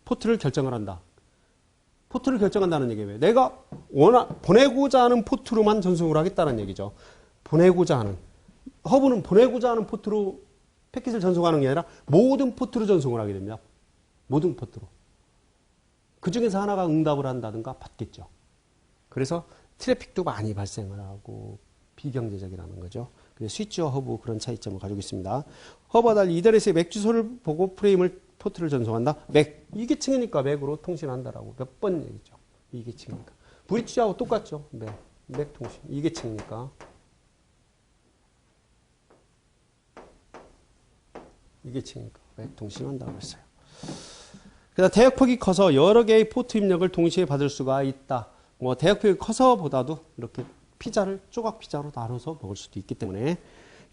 포트를 결정을 한다. 포트를 결정한다는 얘기예요. 내가 보내고자 하는 포트로만 전송을 하겠다는 얘기죠. 보내고자 하는. 허브는 보내고자 하는 포트로 패킷을 전송하는 게 아니라 모든 포트로 전송을 하게 됩니다. 모든 포트로. 그 중에서 하나가 응답을 한다든가 받겠죠. 그래서 트래픽도 많이 발생을 하고 비경제적이라는 거죠. 그래서 스위치와 허브 그런 차이점을 가지고 있습니다. 허브와 달리 이더넷의 맥 주소를 보고 프레임을 포트를 전송한다. 맥. 이계층이니까 맥으로 통신한다라고 몇 번 얘기죠. 이계층이니까. 브릿지하고 똑같죠. 맥 통신. 이계층이니까. 이계층이니까 맥 통신한다고 했어요. 그다음 대역폭이 커서 여러 개의 포트 입력을 동시에 받을 수가 있다. 뭐 대역폭이 커서보다도 이렇게 피자를 조각 피자로 나눠서 먹을 수도 있기 때문에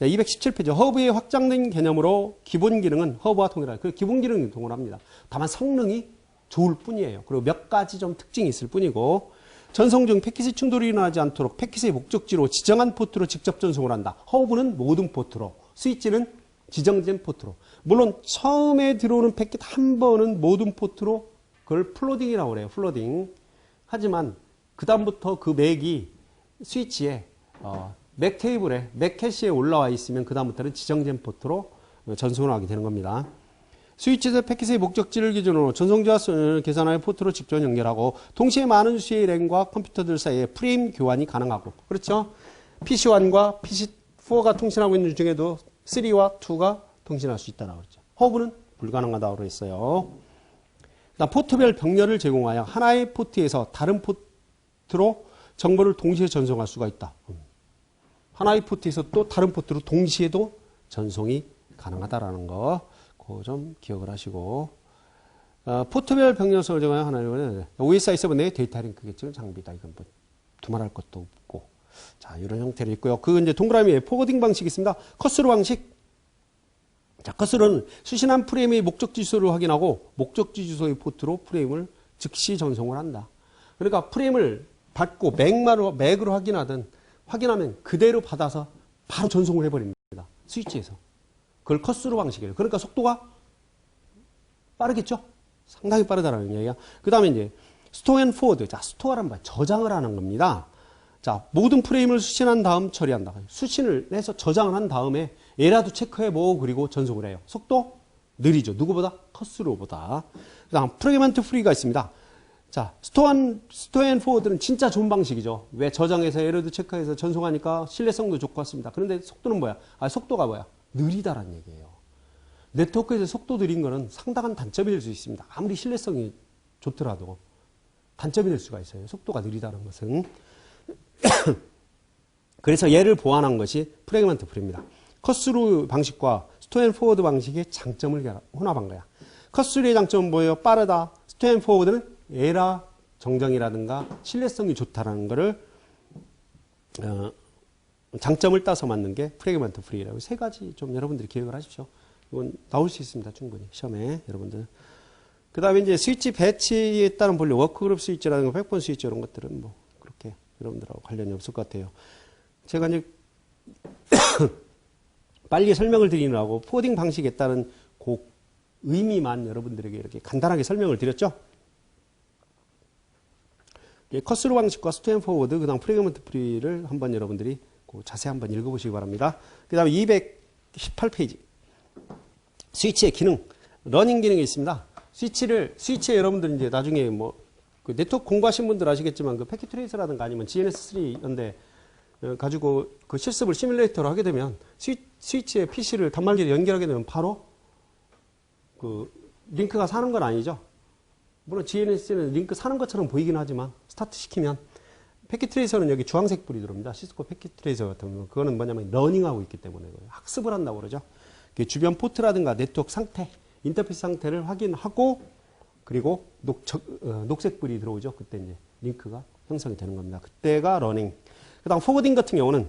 217페이지 허브의 확장된 개념으로 기본 기능은 허브와 동일하다. 그 기본 기능이 동일합니다. 다만 성능이 좋을 뿐이에요. 그리고 몇 가지 좀 특징이 있을 뿐이고 전송 중 패킷의 충돌이 일어나지 않도록 패킷의 목적지로 지정한 포트로 직접 전송을 한다. 허브는 모든 포트로, 스위치는 지정된 포트로. 물론 처음에 들어오는 패킷 한 번은 모든 포트로 그걸 플로딩이라고 그래요. 플로딩. 하지만 그 다음부터 그 맥이 스위치에 맥 테이블에, 맥 캐시에 올라와 있으면 그 다음부터는 지정된 포트로 전송을 하게 되는 겁니다. 스위치에서 패킷의 목적지를 기준으로 전송지와 계산하여 포트로 직접 연결하고 동시에 많은 수의 램과 컴퓨터들 사이에 프레임 교환이 가능하고 그렇죠? PC1과 PC4가 통신하고 있는 중에도 3와 2가 통신할 수 있다고 그랬죠. 허브는 불가능하다고 했어요. 그다음 포트별 병렬을 제공하여 하나의 포트에서 다른 포트로 정보를 동시에 전송할 수가 있다. 하나의 포트에서 또 다른 포트로 동시에도 전송이 가능하다라는 거, 그거 좀 기억을 하시고, 포트별 병렬성을 제공하여 하나는 OSI7 내의 데이터 링크 계층 장비다. 이건 뭐 두말할 것도 없고, 자 이런 형태로 있고요. 그 이제 동그라미에 포워딩 방식이 있습니다. 커스로 방식. 자 커스로는 수신한 프레임의 목적지 주소를 확인하고 목적지 주소의 포트로 프레임을 즉시 전송을 한다. 그러니까 프레임을 받고 맥으로 확인하면 그대로 받아서 바로 전송을 해버립니다. 스위치에서. 그걸 커스로 방식이에요. 그러니까 속도가 빠르겠죠? 상당히 빠르다라는 얘기야. 그 다음에 이제 스토어 앤 포워드. 자, 스토어란 말, 저장을 하는 겁니다. 자, 모든 프레임을 수신한 다음 처리한다. 수신을 해서 저장을 한 다음에 얘라도 체크해보고 그리고 전송을 해요. 속도 느리죠. 누구보다? 커스로보다. 그 다음 프래그먼트 프리가 있습니다. 자, 스토어 앤 포워드는 진짜 좋은 방식이죠. 왜 저장해서 에러도 체크해서 전송하니까 신뢰성도 좋고 같습니다. 그런데 속도는 뭐야? 속도가 뭐야? 느리다란 얘기예요. 네트워크에서 속도 느린 거는 상당한 단점이 될 수 있습니다. 아무리 신뢰성이 좋더라도 단점이 될 수가 있어요. 속도가 느리다는 것은. 그래서 얘를 보완한 것이 프래그먼트 프리입니다. 커스루 방식과 스토어 앤 포워드 방식의 장점을 혼합한 거야. 커스루의 장점은 뭐예요? 빠르다. 스토어 앤 포워드는 에러 정정이라든가 신뢰성이 좋다라는 거를 장점을 따서 만든 게 프래그먼트 프리라고. 세 가지 좀 여러분들이 기억을 하십시오. 이건 나올 수 있습니다. 충분히 시험에 여러분들. 그 다음에 이제 스위치 배치에 따른 본류, 워크그룹 스위치라든가 백본 스위치 이런 것들은 뭐 그렇게 여러분들하고 관련이 없을 것 같아요. 제가 이제 빨리 설명을 드리느라고 포워딩 방식에 따른 그 의미만 여러분들에게 이렇게 간단하게 설명을 드렸죠. 커스로 방식과 스토어 앤 포워드, 그 다음 프래그먼트 프리를 한번 여러분들이 자세히 한번 읽어보시기 바랍니다. 그 다음에 218페이지. 스위치의 기능, 러닝 기능이 있습니다. 스위치에 여러분들 이제 나중에 뭐, 그 네트워크 공부하신 분들 아시겠지만 그 패킷 트레이서라든가 아니면 GNS3 인데 가지고 그 실습을 시뮬레이터로 하게 되면 스위치에 PC를 단말기를 연결하게 되면 바로 그 링크가 사는 건 아니죠. 물론 GNS는 링크 사는 것처럼 보이긴 하지만 스타트 시키면 패킷 트레이서는 여기 주황색 불이 들어옵니다. 시스코 패킷 트레이서 같은 경우는 그거는 뭐냐면 러닝하고 있기 때문에 학습을 한다고 그러죠. 주변 포트라든가 네트워크 상태, 인터페이스 상태를 확인하고 그리고 녹색 불이 들어오죠. 그때 이제 링크가 형성이 되는 겁니다. 그때가 러닝. 그 다음 포워딩 같은 경우는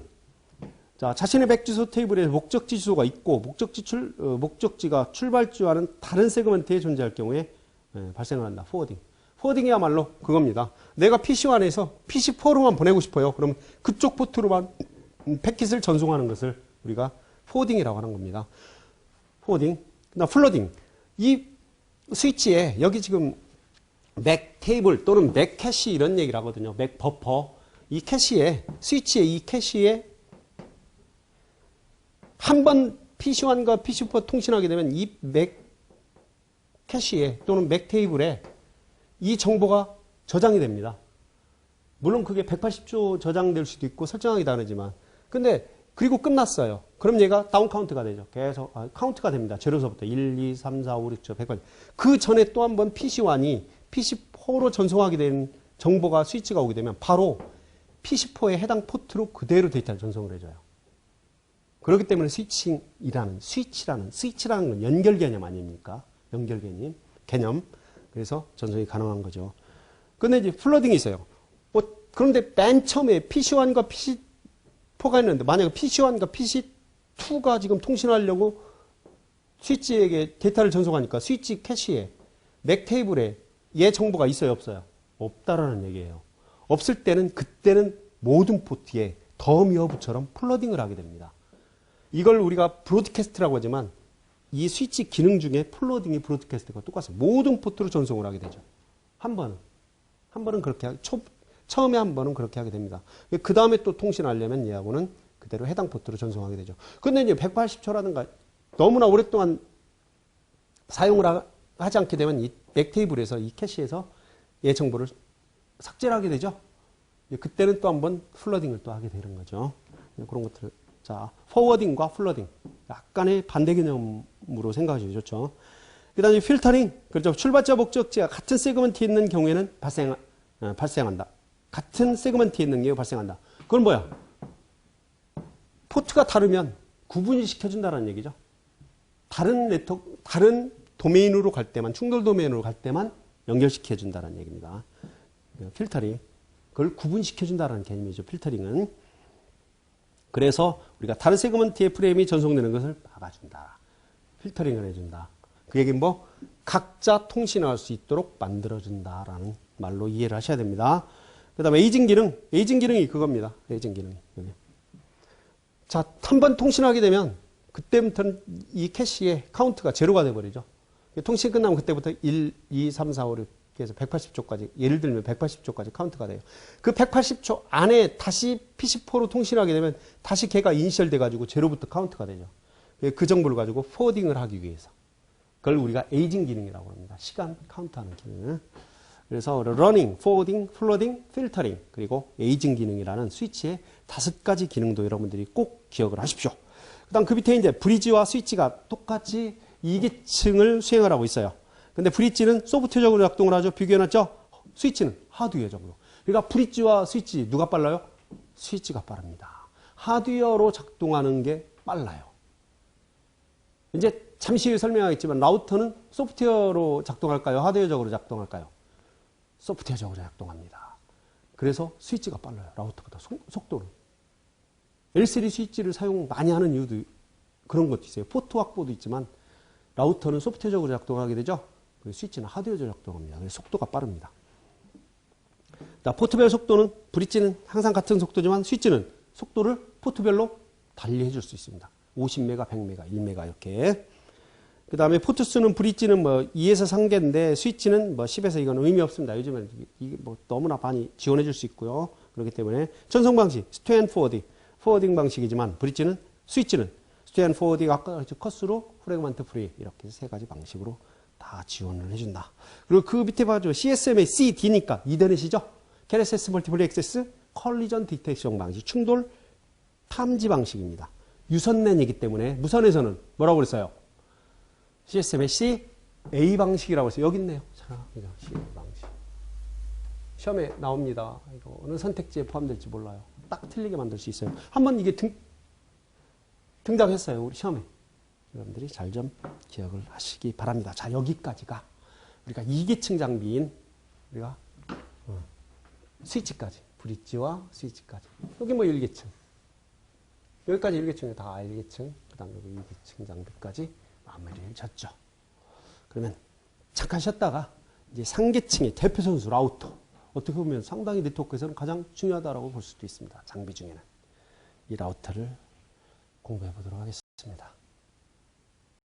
자, 자신의 백지수 테이블에 목적지 주소가 있고 목적지가 출발지와는 다른 세그먼트에 존재할 경우에 발생을 한다. 포워딩. 포워딩이야말로 그겁니다. 내가 PC1에서 PC4로만 보내고 싶어요. 그럼 그쪽 포트로만 패킷을 전송하는 것을 우리가 포워딩이라고 하는 겁니다. 포워딩. 그다음 플러딩. 이 스위치에 여기 지금 맥 테이블 또는 맥 캐시 이런 얘기를 하거든요. 맥 버퍼. 이 캐시에 스위치에 이 캐시에 한번 PC1과 PC4 통신하게 되면 이 맥 캐시에 또는 맥 테이블에 이 정보가 저장이 됩니다. 물론 그게 180조 저장될 수도 있고 설정하기 다르지만 근데 그리고 끝났어요. 그럼 얘가 다운 카운트가 되죠. 계속 카운트가 됩니다. 제로서부터 1, 2, 3, 4, 5, 6, 7, 100까지. 그 전에 또 한 번 PC1이 PC4로 전송하게 된 정보가 스위치가 오게 되면 바로 PC4에 해당 포트로 그대로 데이터를 전송을 해줘요. 그렇기 때문에 스위치라는 건 연결 개념 아닙니까? 연결 개념. 그래서 전송이 가능한 거죠. 근데 이제 플러딩이 있어요. 그런데 맨 처음에 PC1과 PC4가 있는데 만약에 PC1과 PC2가 지금 통신하려고 스위치에게 데이터를 전송하니까 스위치 캐시에 맥 테이블에 얘 정보가 있어요, 없어요? 없다라는 얘기예요. 없을 때는 그때는 모든 포트에 덤이어부처럼 플러딩을 하게 됩니다. 이걸 우리가 브로드캐스트라고 하지만 이 스위치 기능 중에 플러딩이 브로드캐스트가 똑같아요. 모든 포트로 전송을 하게 되죠. 한 번은 그렇게 처음에 한 번은 그렇게 하게 됩니다. 그 다음에 또 통신하려면 얘하고는 그대로 해당 포트로 전송하게 되죠. 근데 이제 180초라든가 너무나 오랫동안 사용을 하지 않게 되면 이 맥 테이블에서 이 캐시에서 얘 정보를 삭제를 하게 되죠. 그때는 또 한 번 플러딩을 또 하게 되는 거죠. 그런 것들. 자, 포워딩과 플러딩. 약간의 반대 개념으로 생각하시면 좋죠. 그 다음에 필터링. 그렇죠. 출발자 목적지가 같은 세그먼트에 있는 경우에는 발생한다. 같은 세그먼트에 있는 경우에 발생한다. 그건 뭐야? 포트가 다르면 구분이 시켜준다는 얘기죠. 다른 도메인으로 갈 때만, 충돌 도메인으로 갈 때만 연결시켜준다는 얘기입니다. 필터링. 그걸 구분시켜준다는 개념이죠. 필터링은. 그래서 우리가 다른 세그먼트의 프레임이 전송되는 것을 막아준다. 필터링을 해준다. 그 얘기는 뭐 각자 통신할 수 있도록 만들어준다라는 말로 이해를 하셔야 됩니다. 그 다음에 에이징 기능. 에이징 기능이 그겁니다. 에이징 기능이. 자, 한 번 통신하게 되면 그때부터는 이 캐시의 카운트가 제로가 돼버리죠. 통신 끝나면 그때부터 1, 2, 3, 4, 5, 6에서 180초까지, 예를 들면 180초까지 카운트가 돼요. 그 180초 안에 다시 PC4로 통신하게 되면 다시 걔가 인셜 돼가지고 제로부터 카운트가 되죠. 그 정보를 가지고 포워딩을 하기 위해서. 그걸 우리가 에이징 기능이라고 합니다. 시간 카운트하는 기능. 그래서 러닝, 포워딩, 플러딩, 필터링, 그리고 에이징 기능이라는 스위치의 5가지 기능도 여러분들이 꼭 기억을 하십시오. 그 다음 그 밑에 이제 브리지와 스위치가 똑같이 2계층을 수행을 하고 있어요. 근데 브릿지는 소프트웨어적으로 작동을 하죠. 비교해놨죠? 스위치는 하드웨어적으로. 그러니까 브릿지와 스위치 누가 빨라요? 스위치가 빠릅니다. 하드웨어로 작동하는 게 빨라요. 이제 잠시 후에 설명하겠지만 라우터는 소프트웨어로 작동할까요? 하드웨어적으로 작동할까요? 소프트웨어적으로 작동합니다. 그래서 스위치가 빨라요. 라우터보다 속도는. L3 스위치를 사용 많이 하는 이유도 그런 것도 있어요. 포트 확보도 있지만 라우터는 소프트웨어적으로 작동하게 되죠. 스위치는 하드웨어적으로 작동합니다. 그래서 속도가 빠릅니다. 자, 포트별 속도는 브릿지는 항상 같은 속도지만 스위치는 속도를 포트별로 달리 해줄 수 있습니다. 50메가, 100메가, 1메가 이렇게. 그 다음에 포트 수는 브릿지는 뭐 2에서 3개인데 스위치는 뭐 10에서 이건 의미 없습니다. 요즘에는 이게 뭐 너무나 많이 지원해 줄 수 있고요. 그렇기 때문에 전송 방식, 스테이 앤 포워딩 방식이지만 브릿지는 스위치는 스테이 앤 포워딩 아까 컷스로 프래그먼트 프리 이렇게 3가지 방식으로 다 지원을 해준다. 그리고 그 밑에 봐줘. CSMA CD니까 이더넷이죠. 캐레세스 멀티플 액세스 컬리전 디텍션 방식, 충돌 탐지 방식입니다. 유선랜이기 때문에 무선에서는 뭐라고 그랬어요? CSMA CA 방식이라고 했어요. 여기 있네요. 자, CA 방식. 시험에 나옵니다. 이거 어느 선택지에 포함될지 몰라요. 딱 틀리게 만들 수 있어요. 한번 이게 등장했어요. 우리 시험에. 여러분들이 잘 좀 기억을 하시기 바랍니다. 자, 여기까지가 우리가 2계층 장비인 우리가 스위치까지, 브릿지와 스위치까지. 여기 뭐 1계층. 여기까지 1계층이 다 R계층, 그 다음에 2계층 장비까지 마무리를 졌죠. 그러면 잠깐 쉬었다가 이제 3계층의 대표 선수 라우터. 어떻게 보면 상당히 네트워크에서는 가장 중요하다고 볼 수도 있습니다. 장비 중에는. 이 라우터를 공부해 보도록 하겠습니다.